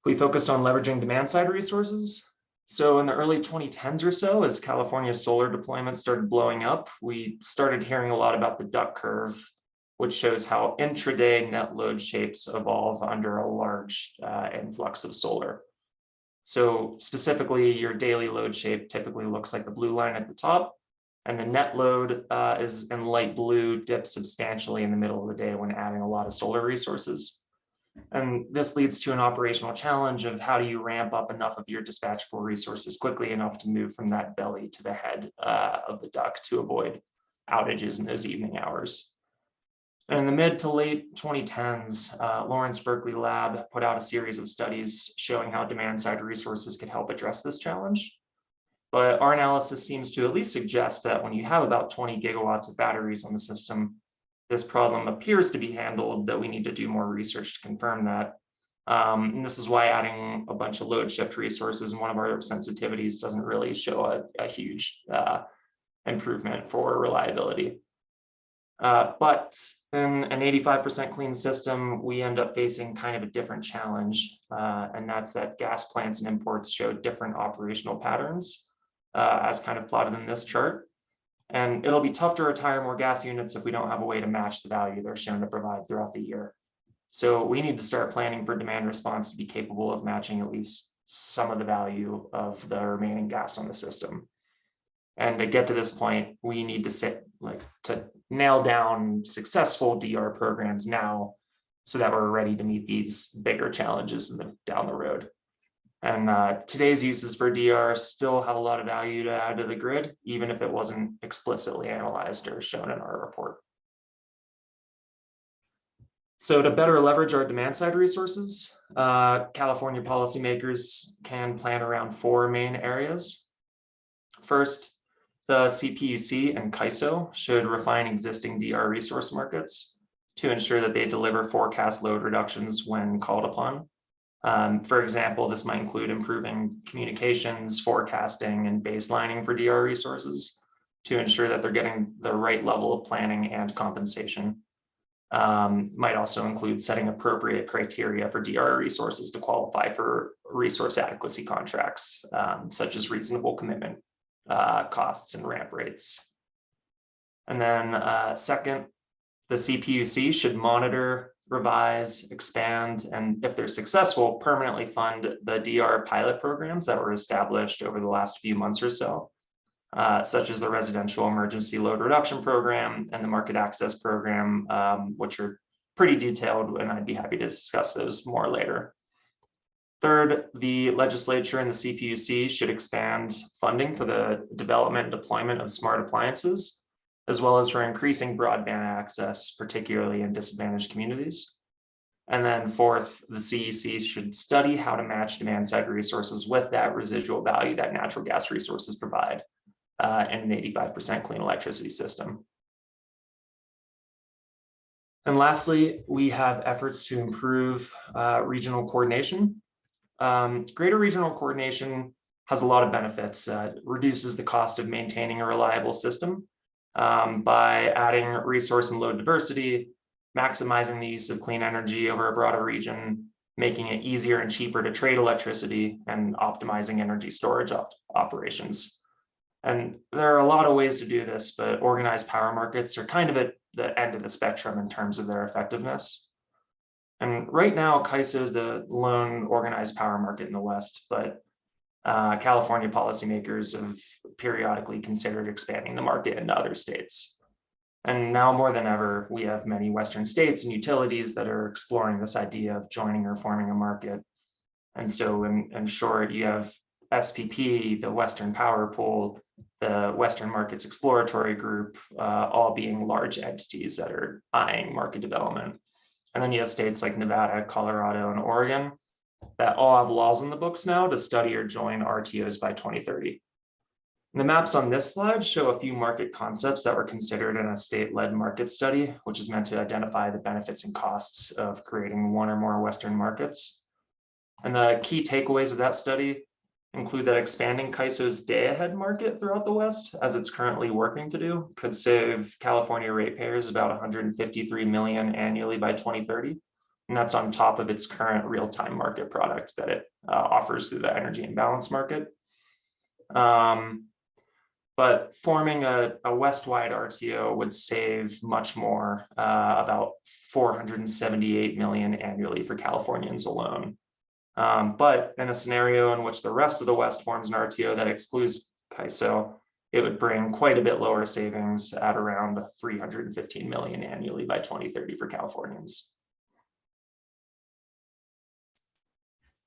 we focused on leveraging demand side resources. So in the early 2010s or so, as California's solar deployment started blowing up, we started hearing a lot about the Duct Curve, which shows how intraday net load shapes evolve under a large influx of solar. So specifically, your daily load shape typically looks like the blue line at the top, And the net load is in light blue, dips substantially in the middle of the day when adding a lot of solar resources. And this leads to an operational challenge of how do you ramp up enough of your dispatchable resources quickly enough to move from that belly to the head of the duct to avoid outages in those evening hours. And in the mid to late 2010s, Lawrence Berkeley Lab put out a series of studies showing how demand-side resources could help address this challenge. But our analysis seems to at least suggest that when you have about 20 gigawatts of batteries on the system, this problem appears to be handled, that we need to do more research to confirm that. And this is why adding a bunch of load shift resources in one of our sensitivities doesn't really show a huge improvement for reliability. But in an 85% clean system, we end up facing kind of a different challenge, and that's that gas plants and imports show different operational patterns, as kind of plotted in this chart. And it'll be tough to retire more gas units if we don't have a way to match the value they're shown to provide throughout the year. So we need to start planning for demand response to be capable of matching at least some of the value of the remaining gas on the system. And to get to this point, we need to nail down successful DR programs now so that we're ready to meet these bigger challenges down the road. And today's uses for DR still have a lot of value to add to the grid, even if it wasn't explicitly analyzed or shown in our report. So to better leverage our demand side resources, California policymakers can plan around 4 main areas. First, the CPUC and CAISO should refine existing DR resource markets to ensure that they deliver forecast load reductions when called upon. For example, this might include improving communications, forecasting, and baselining for DR resources to ensure that they're getting the right level of planning and compensation. Might also include setting appropriate criteria for DR resources to qualify for resource adequacy contracts, such as reasonable commitment costs and ramp rates. And then second, the CPUC should monitor, revise, expand, and if they're successful, permanently fund the DR pilot programs that were established over the last few months or so, such as the Residential Emergency Load Reduction Program and the Market Access Program, which are pretty detailed, and I'd be happy to discuss those more later. Third, the legislature and the CPUC should expand funding for the development and deployment of smart appliances, as well as for increasing broadband access, particularly in disadvantaged communities. And then fourth, the CEC should study how to match demand side resources with that residual value that natural gas resources provide in an 85% clean electricity system. And lastly, we have efforts to improve regional coordination. Greater regional coordination has a lot of benefits. It reduces the cost of maintaining a reliable system by adding resource and load diversity, maximizing the use of clean energy over a broader region, making it easier and cheaper to trade electricity, and optimizing energy storage operations. And there are a lot of ways to do this, but organized power markets are kind of at the end of the spectrum in terms of their effectiveness. And right now, CAISO is the lone organized power market in the West, but California policymakers have periodically considered expanding the market into other states. And now more than ever, we have many Western states and utilities that are exploring this idea of joining or forming a market. And so in short, you have SPP, the Western Power Pool, the Western Markets Exploratory Group, all being large entities that are eyeing market development. And then you have states like Nevada, Colorado, and Oregon that all have laws in the books now to study or join RTOs by 2030. And the maps on this slide show a few market concepts that were considered in a state-led market study, which is meant to identify the benefits and costs of creating one or more Western markets. And the key takeaways of that study include that expanding CAISO's day-ahead market throughout the West, as it's currently working to do, could save California ratepayers about $153 million annually by 2030. And that's on top of its current real-time market product that it offers through the energy imbalance market. But forming a West-wide RTO would save much more, about $478 million annually for Californians alone. But in a scenario in which the rest of the West forms an RTO that excludes CAISO, it would bring quite a bit lower savings at around 315 million annually by 2030 for Californians.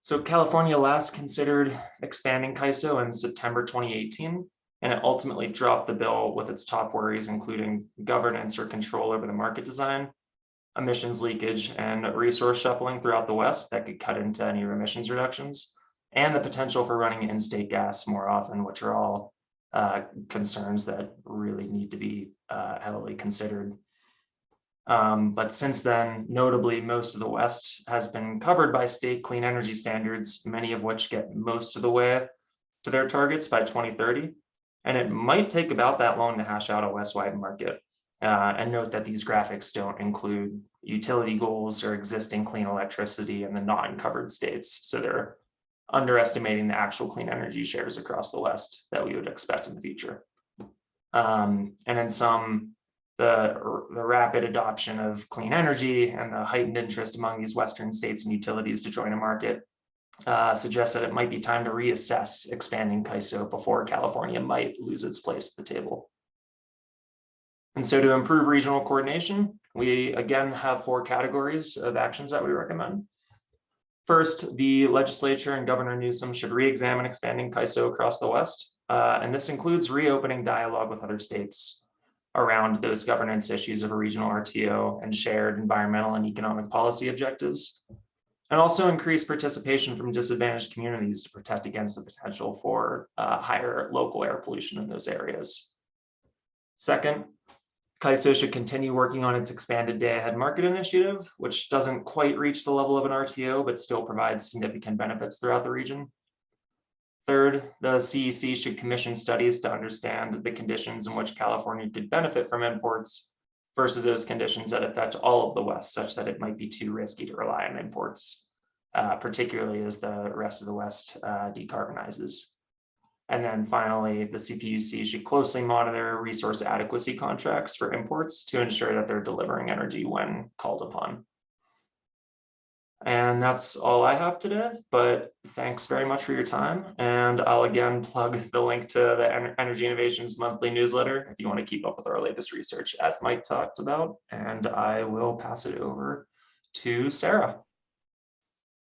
So California last considered expanding CAISO in September 2018, and it ultimately dropped the bill with its top worries, including governance or control over the market design, emissions leakage, and resource shuffling throughout the West that could cut into any emissions reductions, and the potential for running in-state gas more often, which are all concerns that really need to be heavily considered. But since then, notably, most of the West has been covered by state clean energy standards, many of which get most of the way to their targets by 2030. And it might take about that long to hash out a West-wide market. And note that these graphics don't include utility goals or existing clean electricity in the non-covered states. So they're underestimating the actual clean energy shares across the West that we would expect in the future. And in some, the rapid adoption of clean energy and the heightened interest among these Western states and utilities to join a market suggests that it might be time to reassess expanding CAISO before California might lose its place at the table. And so to improve regional coordination, we again have 4 categories of actions that we recommend. First, the legislature and Governor Newsom should re-examine expanding CAISO across the West. And this includes reopening dialogue with other states around those governance issues of a regional RTO and shared environmental and economic policy objectives, and also increase participation from disadvantaged communities to protect against the potential for higher local air pollution in those areas. Second, CAISO should continue working on its expanded day-ahead market initiative, which doesn't quite reach the level of an RTO, but still provides significant benefits throughout the region. Third, the CEC should commission studies to understand the conditions in which California could benefit from imports versus those conditions that affect all of the West, such that it might be too risky to rely on imports, particularly as the rest of the West decarbonizes. And then finally, the CPUC should closely monitor resource adequacy contracts for imports to ensure that they're delivering energy when called upon. And that's all I have today, but thanks very much for your time. And I'll again plug the link to the Energy Innovations monthly newsletter if you want to keep up with our latest research, as Mike talked about. And I will pass it over to Sarah.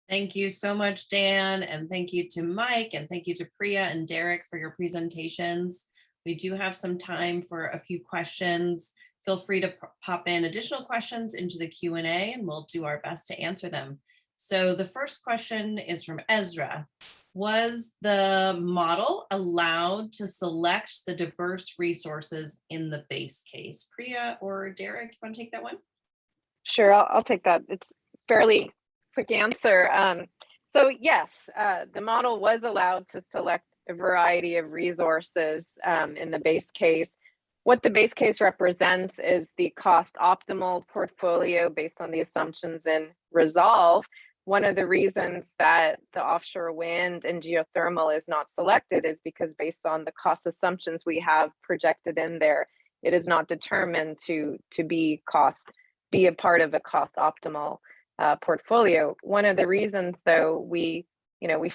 Thank you so much, Dan, and thank you to Mike, and thank you to Priya and Derek for your presentations. We do have some time for a few questions. Feel free to pop in additional questions into the Q&A and we'll do our best to answer them. So the first question is from Ezra. Was the model allowed to select the diverse resources in the base case? Priya or Derek, you want to take that one? Sure, I'll take that. It's fairly quick answer. So yes, the model was allowed to select a variety of resources in the base case. What the base case represents is the cost optimal portfolio based on the assumptions in Resolve. One of the reasons that the offshore wind and geothermal is not selected is because based on the cost assumptions we have projected in there, it is not determined to be a part of a cost optimal portfolio. One of the reasons though we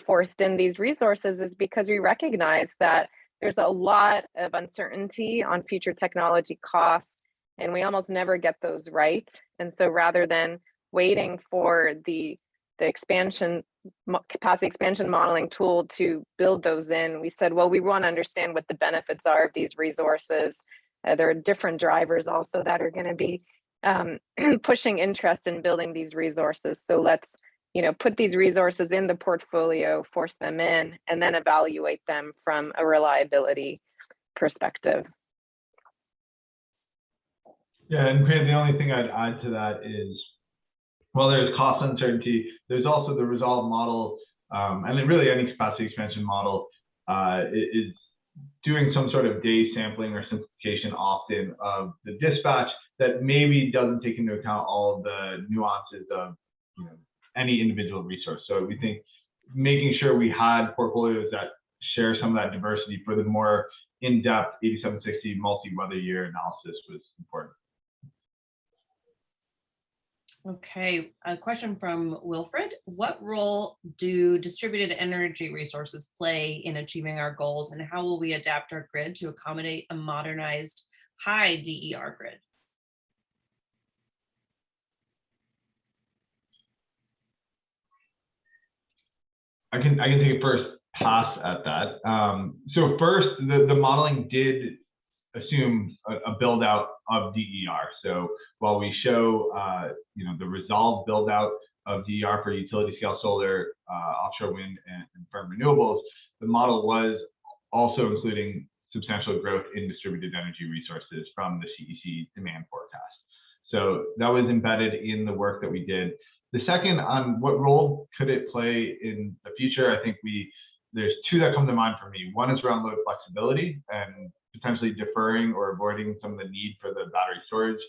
forced in these resources is because we recognize that there's a lot of uncertainty on future technology costs, and we almost never get those right. And so rather than waiting for the capacity expansion modeling tool to build those in, we said, well, we want to understand what the benefits are of these resources. There are different drivers also that are going to be pushing interest in building these resources. So let's put these resources in the portfolio, force them in, and then evaluate them from a reliability perspective. Yeah, and Priya, the only thing I'd add to that is, while there's cost uncertainty, there's also the Resolve model, and then really any capacity expansion model is doing some sort of day sampling or simplification often of the dispatch that maybe doesn't take into account all of the nuances of any individual resource. So we think making sure we had portfolios that share some of that diversity for the more in-depth 8760 multi-weather year analysis was important. Okay, a question from Wilfred. What role do distributed energy resources play in achieving our goals, and how will we adapt our grid to accommodate a modernized high DER grid? I can take a first pass at that. So first, the modeling did assume a build out of DER. So while we show the resolved build out of DER for utility scale solar, offshore wind, and firm renewables, the model was also including substantial growth in distributed energy resources from the CEC demand forecast. So that was embedded in the work that we did. The second, on what role could it play in the future, I think there's two that come to mind for me. One is around load flexibility and potentially deferring or avoiding some of the need for the battery storage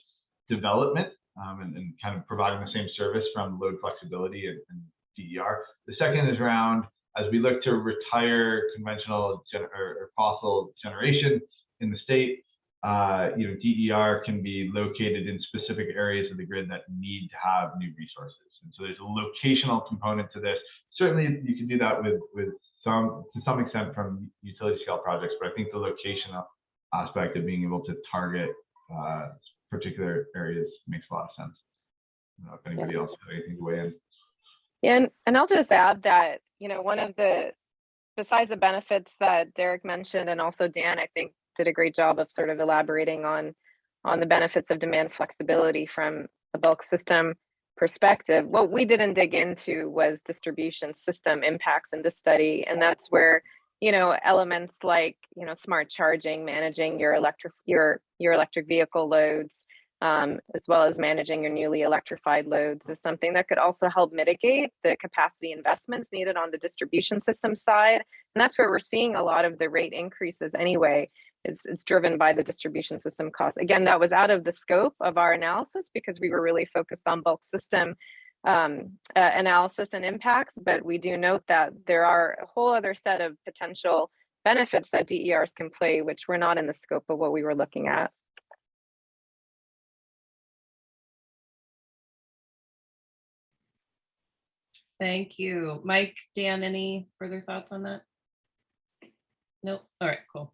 development, and kind of providing the same service from load flexibility and DER. The second is around, as we look to retire conventional or fossil generation in the state, DER can be located in specific areas of the grid that need to have new resources. And so there's a locational component to this. Certainly you can do that to some extent from utility scale projects, but I think the locational aspect of being able to target particular areas makes a lot of sense. I don't know if anybody else has anything to weigh in. Yeah, and I'll just add that, one of besides the benefits that Derek mentioned, and also Dan, I think, did a great job of sort of elaborating on the benefits of demand flexibility from a bulk system perspective. What we didn't dig into was distribution system impacts in this study, and that's where elements like smart charging, managing your electric vehicle loads, as well as managing your newly electrified loads, is something that could also help mitigate the capacity investments needed on the distribution system side. And that's where we're seeing a lot of the rate increases anyway. It's driven by the distribution system costs. Again, that was out of the scope of our analysis because we were really focused on bulk system analysis and impacts, but we do note that there are a whole other set of potential benefits that DERs can play, which were not in the scope of what we were looking at. Thank you. Mike, Dan, any further thoughts on that? Nope. All right, cool.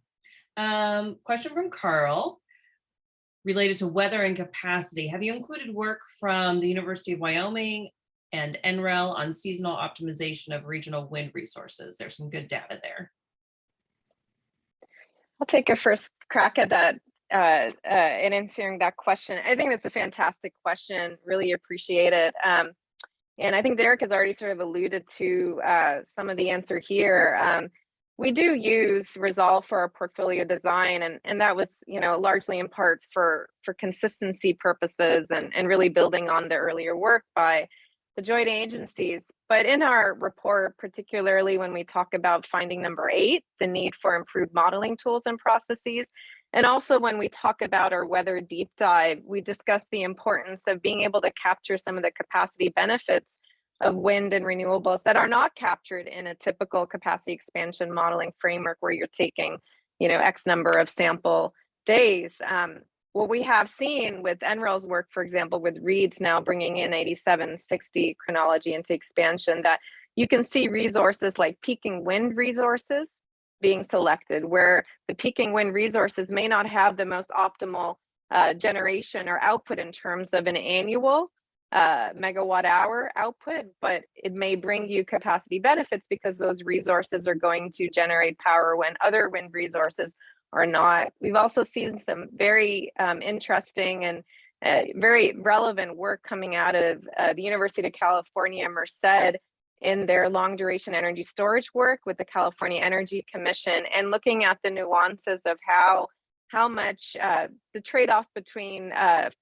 Question from Carl related to weather and capacity. Have you included work from the University of Wyoming and NREL on seasonal optimization of regional wind resources? There's some good data there. I'll take a first crack at that in answering that question. I think that's a fantastic question. Really appreciate it. And I think Derek has already sort of alluded to some of the answer here. We do use Resolve for our portfolio design, and that was, largely in part for consistency purposes and really building on the earlier work by the joint agencies. But in our report, particularly when we talk about finding number 8, the need for improved modeling tools and processes, and also when we talk about our weather deep dive, we discuss the importance of being able to capture some of the capacity benefits of wind and renewables that are not captured in a typical capacity expansion modeling framework where you're taking, X number of sample days. What we have seen with NREL's work, for example, with REEDS now bringing in 8760 chronology into expansion, that you can see resources like peaking wind resources being selected, where the peaking wind resources may not have the most optimal generation or output in terms of an annual megawatt hour output, but it may bring you capacity benefits because those resources are going to generate power when other wind resources are not. We've also seen some very interesting and very relevant work coming out of the University of California, Merced, in their long duration energy storage work with the California Energy Commission, and looking at the nuances of how much the trade-offs between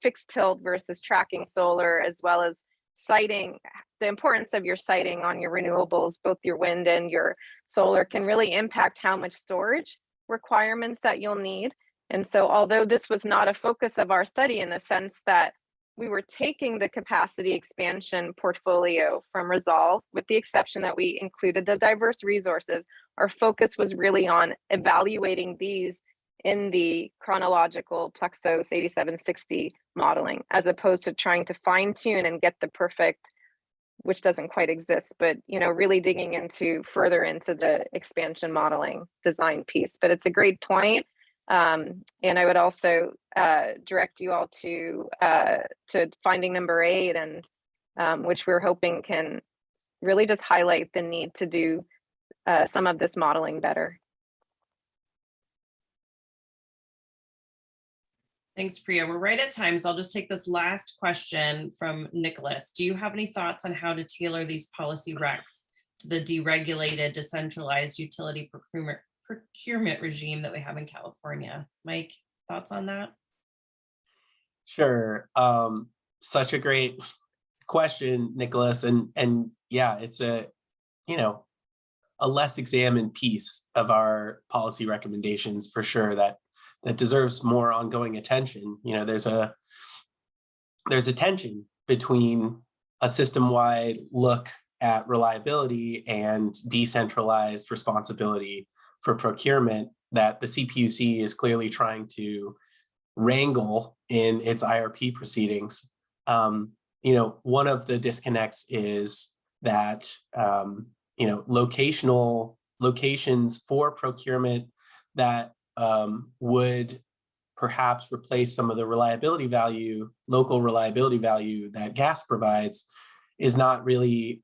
fixed tilt versus tracking solar, as well as siting, the importance of your siting on your renewables, both your wind and your solar, can really impact how much storage requirements that you'll need. And so although this was not a focus of our study in the sense that we were taking the capacity expansion portfolio from Resolve, with the exception that we included the diverse resources, our focus was really on evaluating these in the chronological Plexos 8760 modeling, as opposed to trying to fine tune and get the perfect, which doesn't quite exist, but really digging into further into the expansion modeling design piece. But it's a great point. And I would also direct you all to finding number 8, and which we're hoping can really just highlight the need to do some of this modeling better. Thanks, Priya. We're right at time, so I'll just take this last question from Nicholas. Do you have any thoughts on how to tailor these policy recs to the deregulated, decentralized utility procurement regime that we have in California? Mike, thoughts on that? Sure. Such a great question, Nicholas. And yeah, it's a less examined piece of our policy recommendations for sure that deserves more ongoing attention. There's a tension between a system-wide look at reliability and decentralized responsibility for procurement that the CPUC is clearly trying to wrangle in its IRP proceedings. One of the disconnects is that locations for procurement that would perhaps replace some of the local reliability value that gas provides is not really,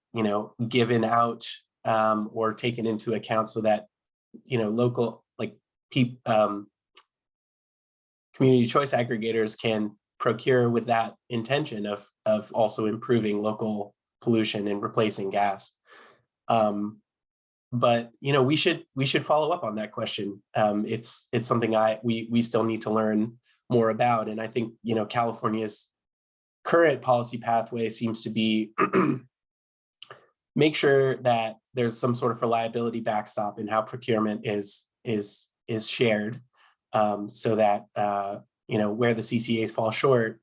given out or taken into account, so that, local community choice aggregators can procure with that intention of also improving local pollution and replacing gas. But we should follow up on that question. It's something we still need to learn more about, and I think California's current policy pathway seems to be make sure that there's some sort of reliability backstop in how procurement is shared, so that where the CCAs fall short,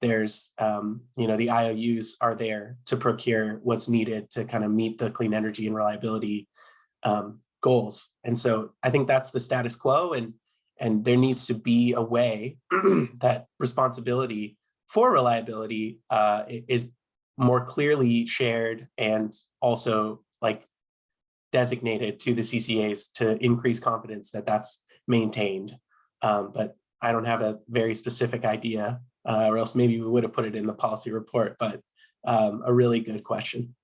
there's the IOUs are there to procure what's needed to kind of meet the clean energy and reliability goals. And so I think that's the status quo, and there needs to be a way that responsibility for reliability is more clearly shared and also designated to the CCAs to increase confidence that that's maintained. But I don't have a very specific idea, or else maybe we would have put it in the policy report, but a really good question.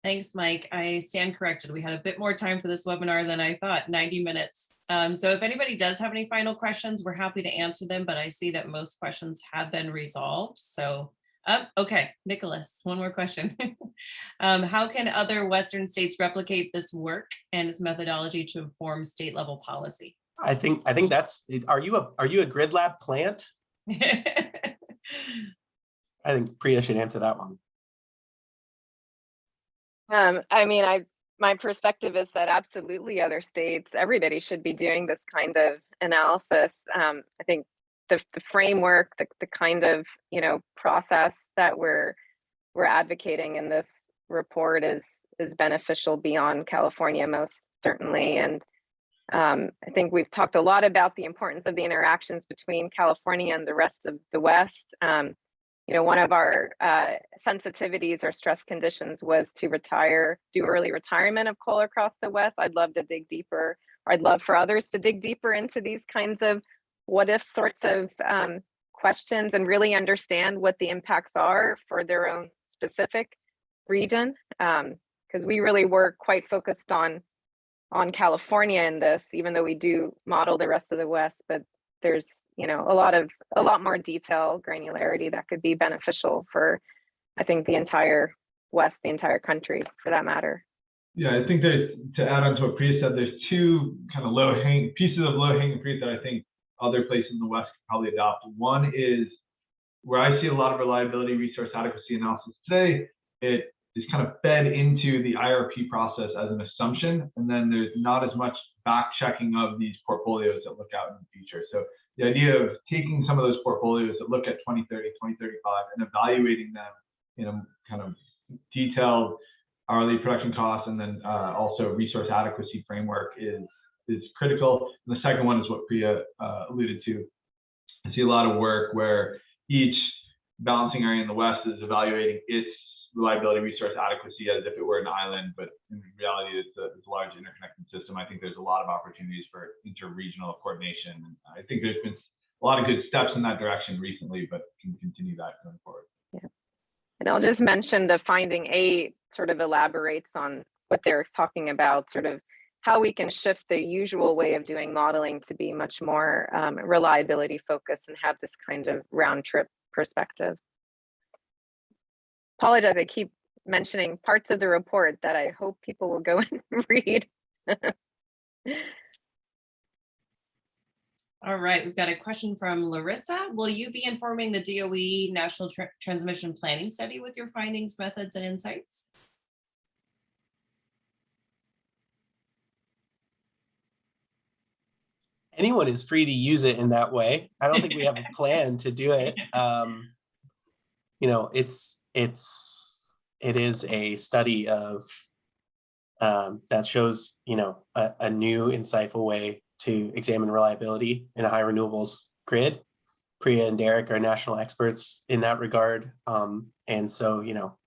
Thanks, Mike. I stand corrected. We had a bit more time for this webinar than I thought, 90 minutes. So if anybody does have any final questions, we're happy to answer them, but I see that most questions have been resolved. So, okay, Nicholas, one more question. How can other Western states replicate this work and its methodology to inform state level policy? I think that's, are you a grid lab plant? I think Priya should answer that one. My perspective is that absolutely other states, everybody should be doing this kind of analysis. I think the framework, the kind of process that we're advocating in this report is beneficial beyond California, most certainly. And I think we've talked a lot about the importance of the interactions between California and the rest of the West. One of our sensitivities or stress conditions was to do early retirement of coal across the West. I'd love to dig deeper, or I'd love for others to dig deeper into these kinds of what if sorts of questions and really understand what the impacts are for their own specific region. Because we really were quite focused on California in this, even though we do model the rest of the West, but there's a lot more detail, granularity that could be beneficial for, I think, the entire West, the entire country for that matter. Yeah, I think that to add on to what Priya said, there's two kind of pieces of low-hanging fruit that I think other places in the West could probably adopt. One is where I see a lot of reliability resource adequacy analysis today, it is kind of fed into the IRP process as an assumption, and then there's not as much back checking of these portfolios that look out in the future. So the idea of taking some of those portfolios that look at 2030, 2035 and evaluating them in a kind of detailed hourly production costs and then also resource adequacy framework is is critical. And the second one is what Priya alluded to. I see a lot of work where each balancing area in the West is evaluating its reliability, resource adequacy as if it were an island, but in reality, it's a large interconnected system. I think there's a lot of opportunities for inter-regional coordination. And I think there's been a lot of good steps in that direction recently, but can continue that going forward. Yeah. And I'll just mention the finding 8 sort of elaborates on what Derek's talking about, sort of how we can shift the usual way of doing modeling to be much more reliability focused and have this kind of round trip perspective. Apologize, I keep mentioning parts of the report that I hope people will go and read. All right, we've got a question from Larissa. Will you be informing the DOE National Transmission Planning Study with your findings, methods, and insights? Anyone is free to use it in that way. I don't think we have a plan to do it. You know, it is a study of that shows, you know, a new insightful way to examine reliability in a high renewables grid. Priya and Derek are national experts in that regard. And so, you know,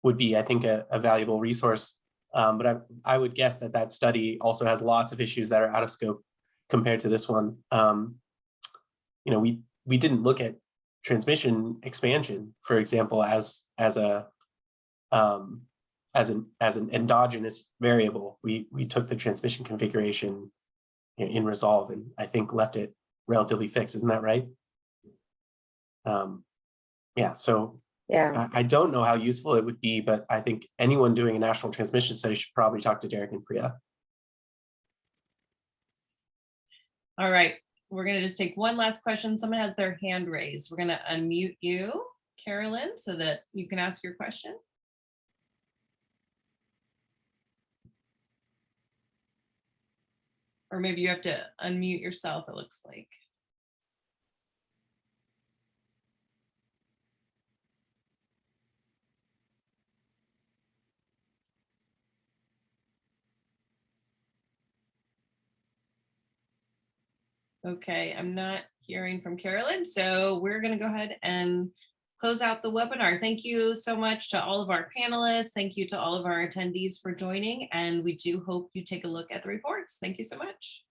would be, I think, a valuable resource. But I would guess that that study also has lots of issues that are out of scope compared to this one. You know, we didn't look at transmission expansion, for example, as an endogenous variable. We took the transmission configuration in Resolve and I think left it relatively fixed. Isn't that right? Yeah. So Yeah. I don't know how useful it would be, but I think anyone doing a national transmission study should probably talk to Derek and Priya. All right, we're going to just take one last question. Someone has their hand raised. We're going to unmute you, Carolyn, so that you can ask your question. Or maybe you have to unmute yourself, it looks like. Okay, I'm not hearing from Carolyn, so we're going to go ahead and close out the webinar. Thank you so much to all of our panelists. Thank you to all of our attendees for joining, and we do hope you take a look at the reports. Thank you so much.